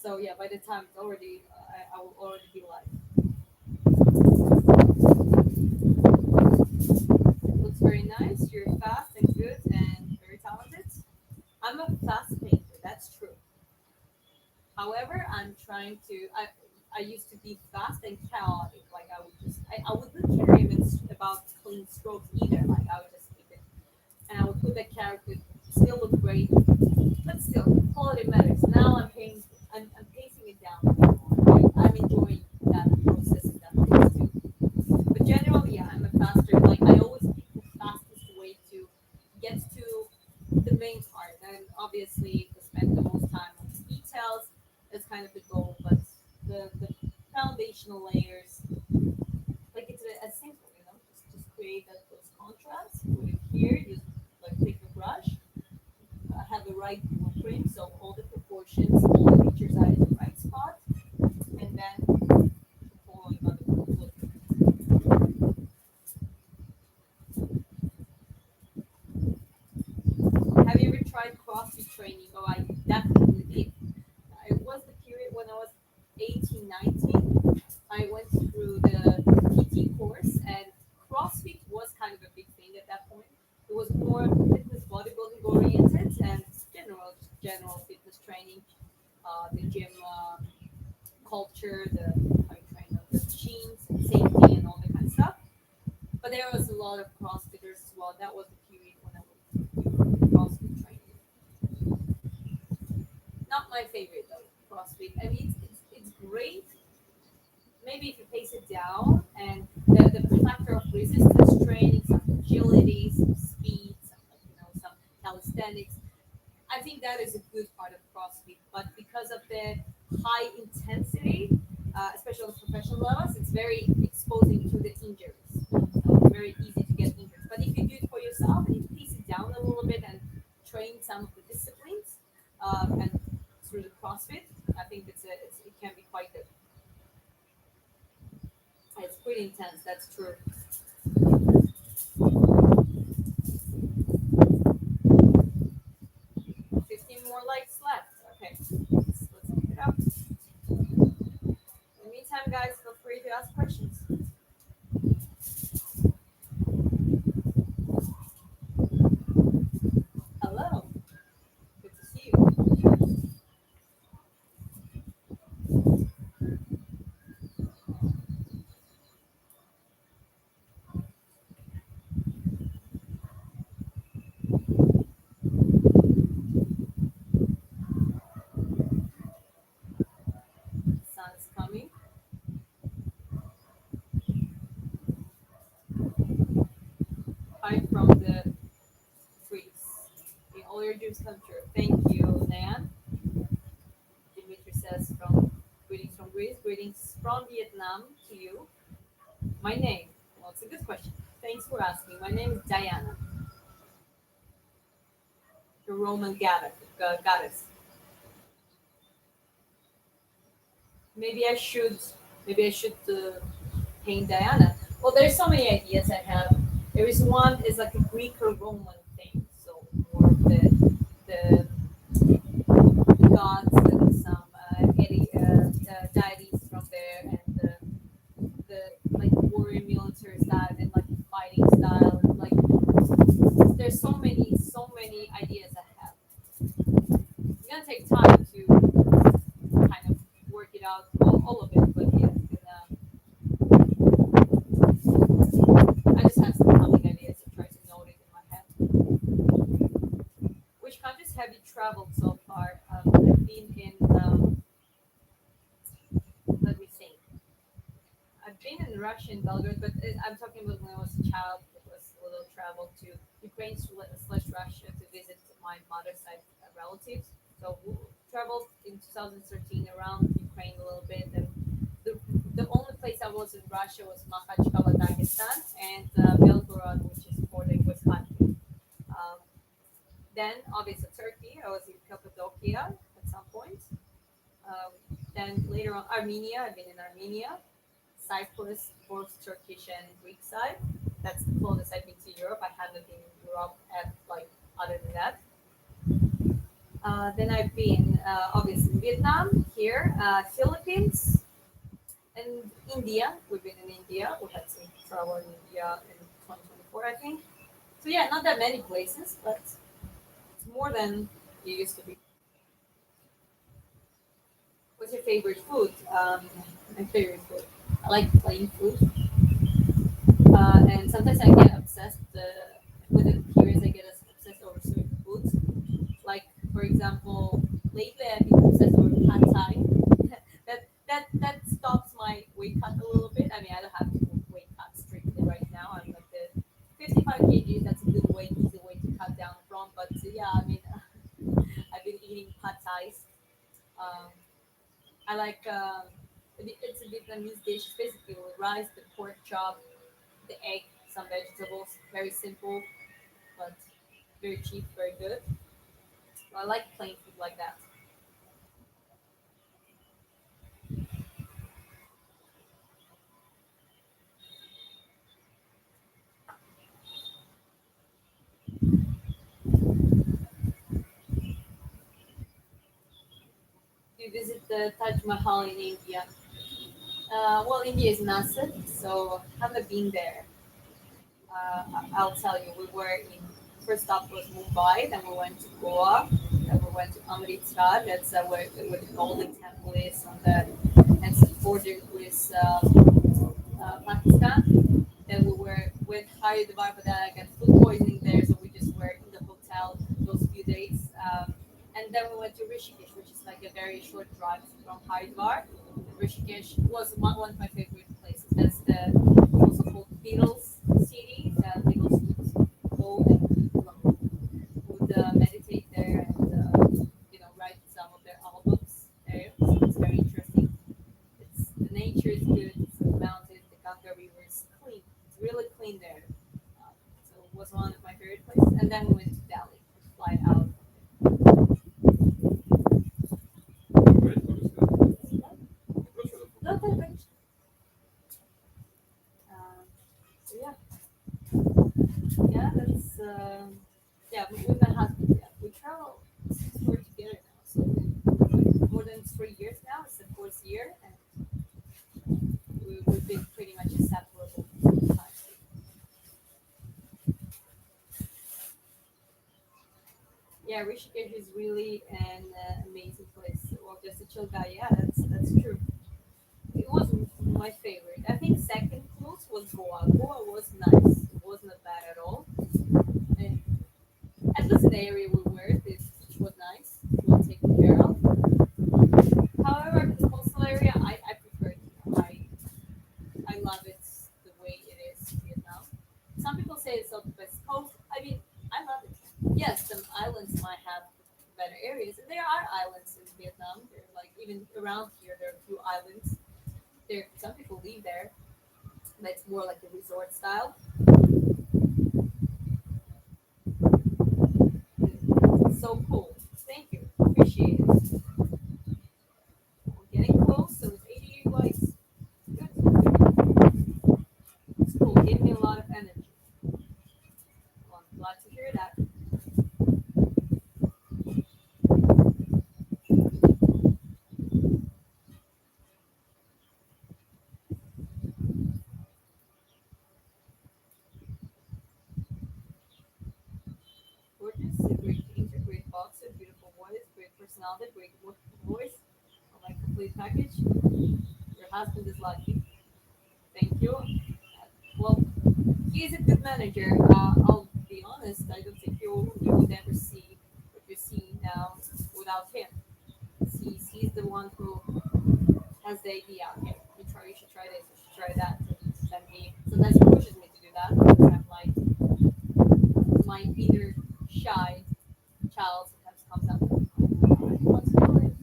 A: So yeah, by the time it's already, I will already be live. Looks very nice. You're fast and good and very talented. I'm a fast painter. That's true. However, I'm trying to. I used to be fast and chaotic. Like I wouldn't care even about clean strokes either. Like I would just keep it, and I would put the character still look great, but still quality matters. Now I'm pacing it down. I'm enjoying that process and that pace too. But generally, yeah, I'm a faster. Like I always pick the fastest way to get to the main part, and obviously to spend the most time on the details. That's kind of the goal, but the foundational layers, like it's as simple, just create those contrasts. Put it here. Just like take a brush, have the right blueprint, so all the proportions, all the features are in the right spot, and then following on the blueprint. Have you ever tried CrossFit training? Oh, I definitely did. It was the period when I was 18, 19. I went through the PT course, and CrossFit was kind of a big thing at that point. It was more fitness bodybuilding oriented and general fitness training, the gym culture, the how you train on the machines, safety, and all that kind of stuff. But there was a lot of CrossFitters as well. That was the period when I was doing CrossFit training. Not my favorite though, CrossFit. I mean, it's great. Maybe if you pace it down and the factor of resistance training, some agility, some speed, some some calisthenics. I think that is a good part of CrossFit, but because of the high intensity, especially on professional levels, it's very exposing to the injuries. So it's very easy to get injured. But if you do it for yourself and you pace it down a little bit and train some of the disciplines, and through the CrossFit, I think it can be quite good. It's pretty intense. That's true. 15 more likes left. Okay, let's keep it up. In the meantime, guys, feel free to ask questions. Hello, good to see you. Sun is coming. Hi from the Greece. May all your dreams come true. Thank you, Nan. Dimitri says from greetings from Greece, greetings from Vietnam to you. My name. Well, it's a good question. Thanks for asking. My name is Diana, the Roman goddess. Maybe I should. Maybe I should paint Diana. Well, there's so many ideas I have. There is one is like a Greek or Roman thing, so more of the which countries have you traveled so far? I've been in, let me think. I've been in Russia and Belgrade, but I'm talking about when I was a child. It was a little travel to Ukraine slash Russia to visit my mother's side relatives. So traveled in 2013 around Ukraine a little bit, and the, the only place I was in Russia was Makhachkala, Dagestan, and Belgorod, which is bordering with Kharkiv. Um, then obviously Turkey. I was in Cappadocia at some point. Um, then later on Armenia. I've been in Armenia, Cyprus, both Turkish and Greek side. That's the closest I've been to Europe. I haven't been in Europe at like other than that. Then I've been obviously in Vietnam, here, Philippines, and India. We've been in India. We had some travel in India in 2024, I think. So yeah, not that many places, but it's more than it used to be. What's your favorite food? My favorite food. I like plain food, and sometimes I get obsessed within periods. I get obsessed over certain foods. Like for example, lately I've been obsessed over pad thai. That stops my weight cut a little bit. I mean, I don't have to weight cut strictly right now. I'm like the 55 kgs. That's a good weight, easy way to cut down from. But yeah, I mean, I've been eating pad thais. Um, I like it's a Vietnamese dish. It's basically with rice, the pork chop, the egg, some vegetables. Very simple, but very cheap, very good. So I like plain food like that. You visit the Taj Mahal in India. Well, India is massive, so haven't been there. I'll tell you, we were in first stop was Mumbai, then we went to Goa, then we went to Amritsar. That's where the Golden Temple is on the and it's bordered with Pakistan. Then we were with Haridwar, but then I got food poisoning there, so we just were in the hotel those few days. And then we went to Rishikesh, which is like a very short drive from Haridwar. Rishikesh was one of my favorite places. That's the also called Beatles city. The Beatles would go and would meditate there and write some of their albums there. So it's very interesting. It's the nature is good. It's the mountains, the Ganga River is clean. It's really clean there. So it was one of my favorite places. And then we went to Delhi, fly out.
B: Great, obviously.
A: Not that much. So yeah, yeah, that's yeah. With my husband, yeah, we travel since we're together now. So more than 3 years now. It's the fourth year, and we've been pretty much inseparable. Yeah, Rishikesh is really an amazing place. Well, just a chill guy. Yeah, that's true. It was my favorite. I think second close was Goa. Goa was nice. It wasn't bad at all. And at least the area we were, this beach was nice. Well taken care of. However, the coastal area, I prefer it. I love it the way it is in Vietnam. Some people say it's not the best coast. I mean, I love it. Yes, some islands might have better areas, and there are islands in Vietnam. There, like even around here, there are a few islands. There, some people live there, but it's more like a resort style. It's so cool. Thank you. Appreciate it. We're getting close, so it's 80 likes. Good. It's cool. Gave me a lot of energy. Well, I'm glad to hear that. Gorgeous, a great painter, great boxer, beautiful voice, great personality, great voice. I like complete package. Your husband is lucky. Thank you. Well, he is a good manager. I'll be honest. I don't think you would ever see what you without him. He's the one who has the idea. Okay, you should try this, you should try that. And he sometimes he pushes me to do that because I'm like my inner shy child sometimes comes out. I want to do it.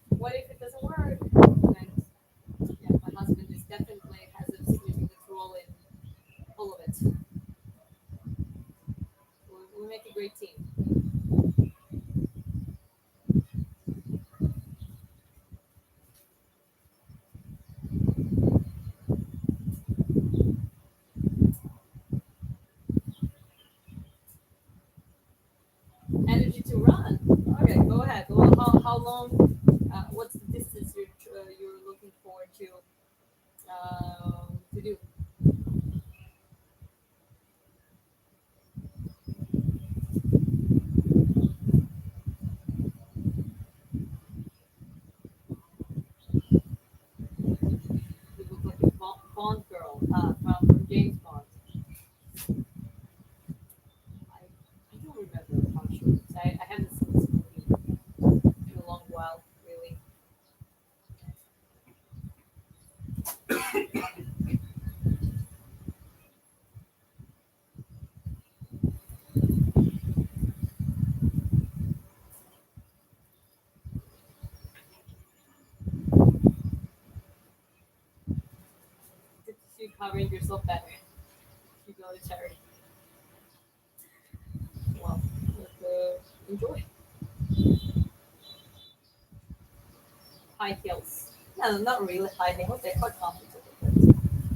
A: What if it doesn't work? And yeah, my husband is definitely has a significant role in all of it. We make a great team. Energy to run. Okay, go ahead. Well, how long? What's the distance you're looking forward to do? You look like a Bond girl from James Bond. I don't remember how she looks. I haven't seen this movie in a long while, really. Good to see you covering yourself better. You military. Well, enjoy high heels. No, not really high heels. They're quite comfortable, but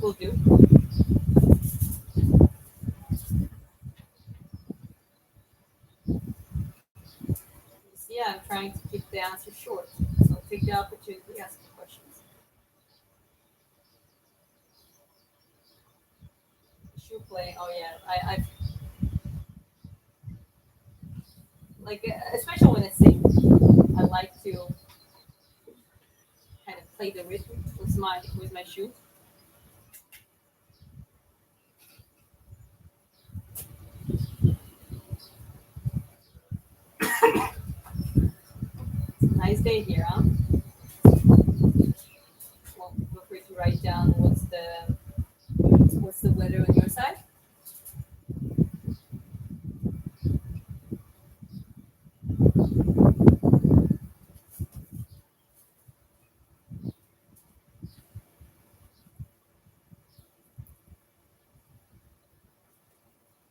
A: will do. You see, I'm trying to keep the answer short, so take the opportunity to ask me questions. Shoe play. Oh yeah, I like especially when I sing. I like to kind of play the rhythm with my shoe. It's a nice day here, huh? Well, feel free to write down what's the weather on your side.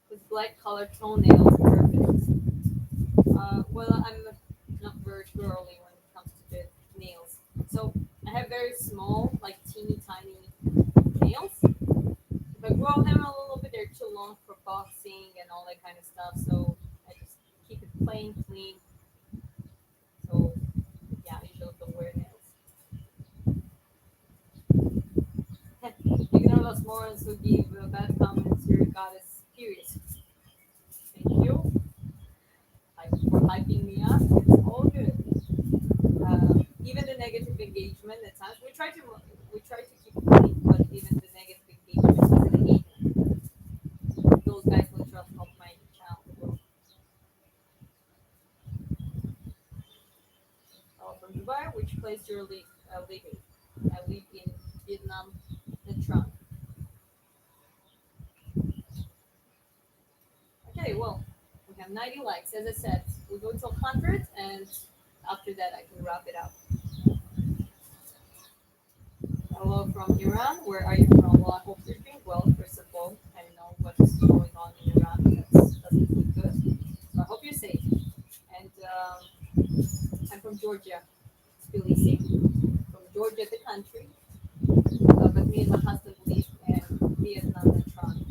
A: With black colored toenails, perfect. Well, I'm not very girly when it comes to the nails. So I have very small, like teeny tiny nails. If I grow them a little bit, they're too long for boxing and all that kind of stuff. So I just keep it plain, clean. So yeah, I usually don't wear nails. Ignore those morons who give bad comments. Your goddess, period. Thank you for hyping me up. It's all good. Even the negative engagement at times we try to keep it clean, but even the negative engagement is hate. Those guys literally help my channel. From Dubai, which place you're living? I live in Vietnam, Nha Trang. Okay, well, we have 90 likes. As I said, we go to 100, and after that, I can wrap it up. Hello from Iran. Where are you from? Well, I hope you're doing well. First of all, I know what's going on in Iran. That doesn't look good. So I hope you're safe. And I'm from Georgia, Tbilisi. From Georgia, the country. But me and my husband live in Vietnam and Toronto.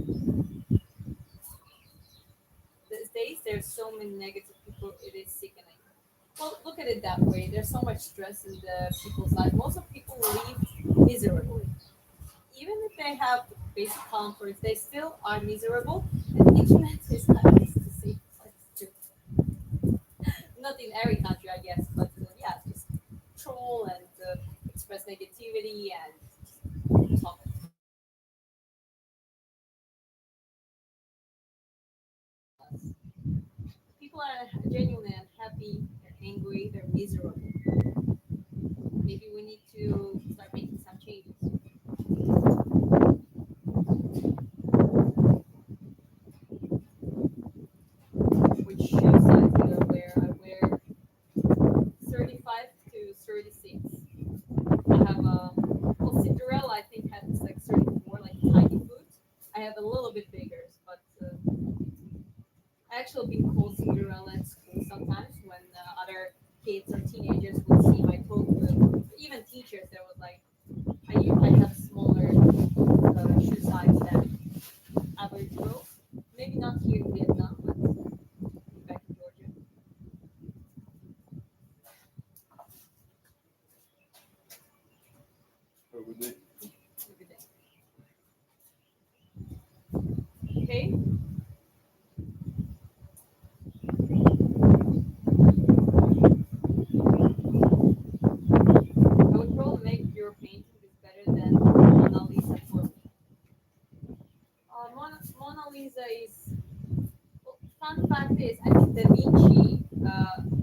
A: These days, there's so many negative people. It is sickening. Well, look at it that way. There's so much stress in the people's life. Most of people live miserably. Even if they have basic comforts, they still are miserable. And the internet is not just a safe place to, not in every country, I guess, but yeah, just troll and express negativity and talk. People are genuinely unhappy, they're angry, they're miserable. Maybe we need to start making some changes. Which shoe size do I wear? I wear 35 to 36. I have a, well, Cinderella I think has like 34, like tiny foot. I have a little bit bigger, but I actually been called Cinderella at school sometimes when other kids or teenagers would see my toe. Even teachers, there was like, I have a smaller shoe size than average girls. Maybe not here in Vietnam, but back in Georgia.
B: Have a good day.
A: Every day. Okay. I would probably make your painting is better than Mona Lisa for me. Mona Lisa is. Well, fun fact is, I think Da Vinci.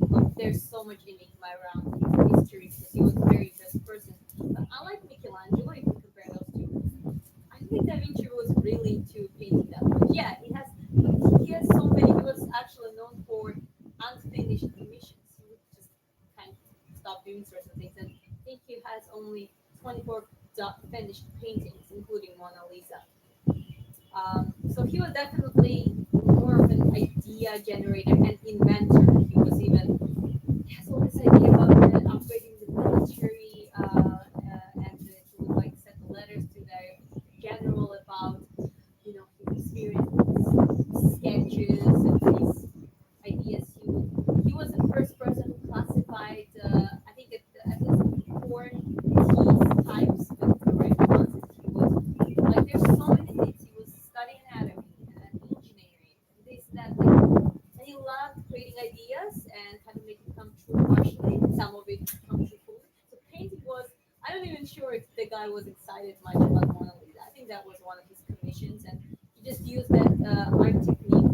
A: Look, there's so much enigma around his history because he was a very best person. But unlike Michelangelo, if you compare those two, I don't think Da Vinci was really into painting that much. Yeah, he has so many. He was actually known for unfinished commissions. He would just kind of stop doing certain things, and I think he has only 24 finished paintings, including Mona Lisa. So he was definitely more of an idea generator and inventor. He has all this idea about upgrading the military, and he would like send letters to the general about his experience, his sketches, and his ideas. He was the first person who classified I think at least four teeth types with correct ones. He was like there's so many things. He was studying anatomy and engineering and this and that. And he loved creating ideas and kind of make it come true partially. Some of it come true fully. So painting was. I don't even sure if the guy was excited much about Mona Lisa. I think that was one of his commissions, and he just used that art technique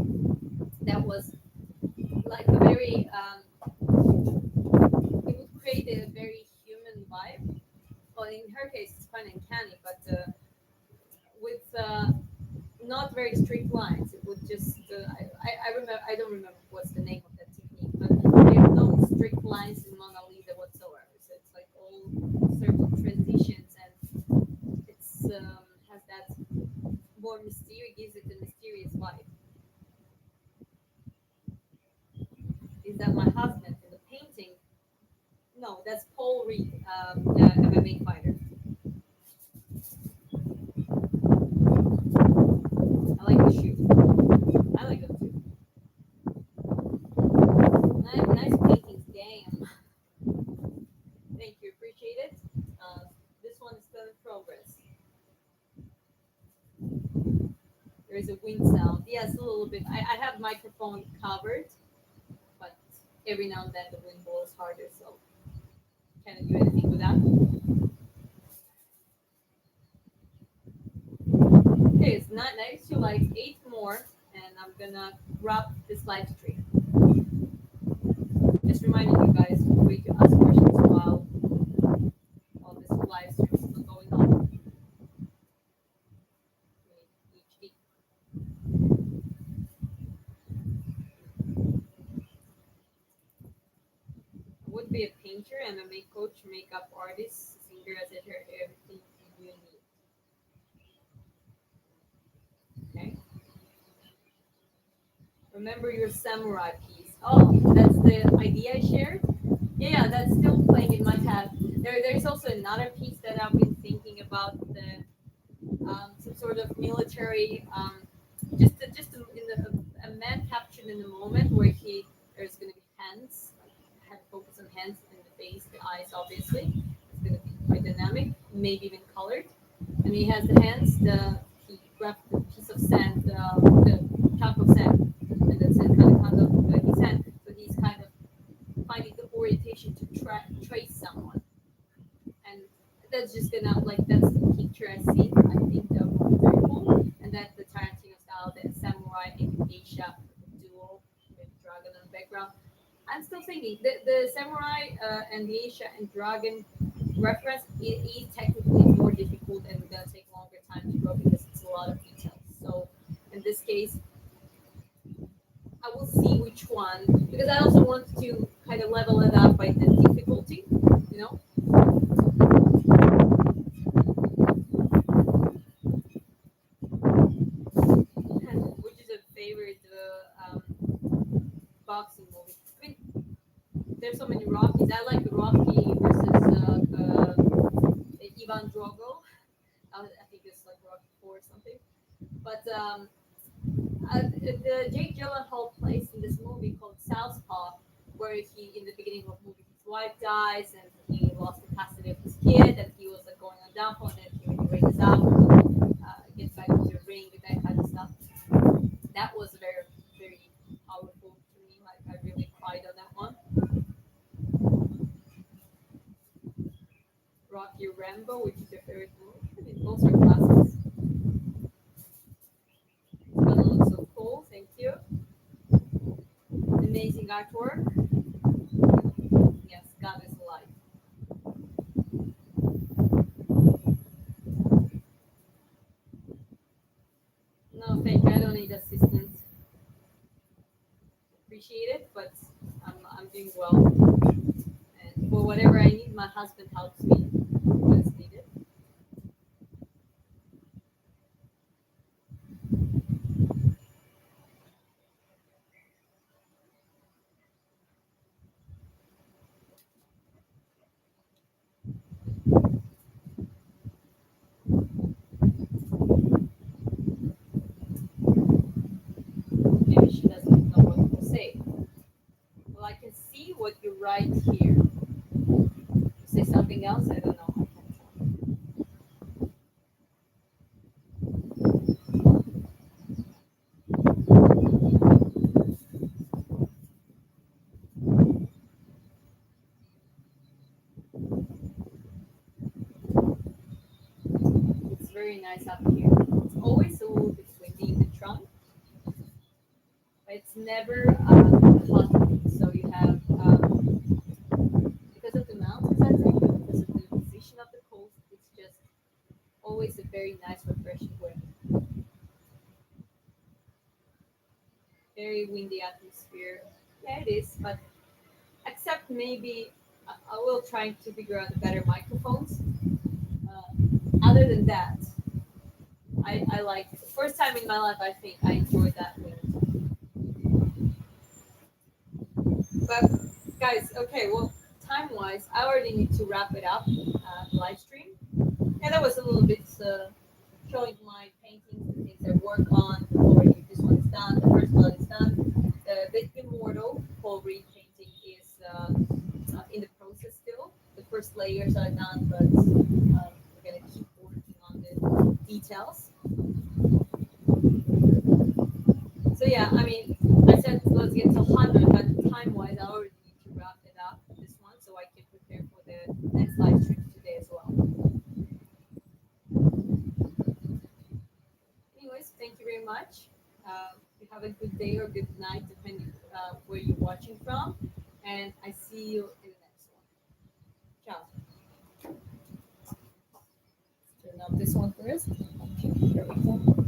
A: that was like a very it would create a very human vibe. Well, in her case, it's kind of uncanny, but with not very strict lines. It would just I remember I don't remember what's the name of that technique, but there are no strict lines in Mona Lisa whatsoever. So it's like all certain transitions, and it's has that more mysterious, gives it a mysterious vibe. Is that my husband in the painting? No, that's Paul Reed, the MMA fighter. I like the shoe. I like them too. Nice paintings, damn. Thank you, appreciate it. This one is still in progress. There is a wind sound. Yes, a little bit. I have microphone covered, but every now and then the wind blows harder, so can't do anything with that. Okay, it's not nice to like eight more, and I'm gonna wrap this live stream. Just reminding you guys, feel free to ask questions while all this live stream is still going on. Each I would be a painter, MMA coach, makeup artist, singer, etc. Everything you need. Okay. Remember your samurai piece. Oh, that's the idea I shared. Yeah, that's still playing in my head. There's also another piece that I've been thinking about the some sort of military, in a man captured in the moment where there's going to be hands, like head focus on hands and the face, the eyes, obviously. It's going to be quite dynamic, maybe even colored. And he has the hands. He grabbed the piece of sand, the chunk of sand, and that sand kind of comes up with his hand. So he's kind of finding the orientation to trace someone, and that's just gonna like that's the picture I see. I think that would be very cool, and that's the Tarantino style, the samurai and geisha duo with dragon on the background. I'm still thinking the samurai and the Asia and dragon reference is technically more difficult and gonna take longer time to grow because it's a lot of details. So in this case, I will see which one because I also want to kind of level it up by the difficulty, you know, which is a favorite boxing movie. I mean, there's so many Rockies. I like Rocky versus Ivan Drogo. I think it's like Rocky Four or something. But the Jake Gyllenhaal plays in this movie called Southpaw, where he in the beginning of the movie his wife dies and he lost the custody of his kid and he was like going on downfall and then he wakes up, gets back into the ring, that kind of stuff. That was very very powerful to me. Like I really cried on that one. Rocky Rambo, which is your favorite movie. I mean, those are classics. It's gonna look so cool. Thank you. Amazing artwork. Yes, God is alive. No, thank you. I don't need assistance. Appreciate it, but I'm doing well. And for whatever I need, my husband helps me when it's needed. Maybe she doesn't know what to say. Well, I can see what you write here. You say something else? I don't know. I can't tell. It's very nice up here. It's always a little bit windy in the trunk, but it's never hot. So you have because of the mountains, I think, because of the position of the coast, it's just always a very nice, refreshing wind. Very windy atmosphere. Yeah, it is, but except maybe I will try to figure out better microphones. Other than that, I like first time in my life. I think I enjoyed that wind. But guys, okay, well, time wise, I already need to wrap it up. Live stream. Yeah, that was a little bit showing my paintings, the things I work on. Already, this one is done. The first one is done. The immortal Paul Reed painting is in the process still. The first layers are done, but we're gonna keep working on the details. So yeah, I mean, I said let's get to 100, but time wise, I already need to wrap it up this one so I can prepare for the next live stream today as well. Anyways, thank you very much. You have a good day or good night, depending where you're watching from. And I see you in the next one. Ciao. Turn off this one first. Okay, here we go.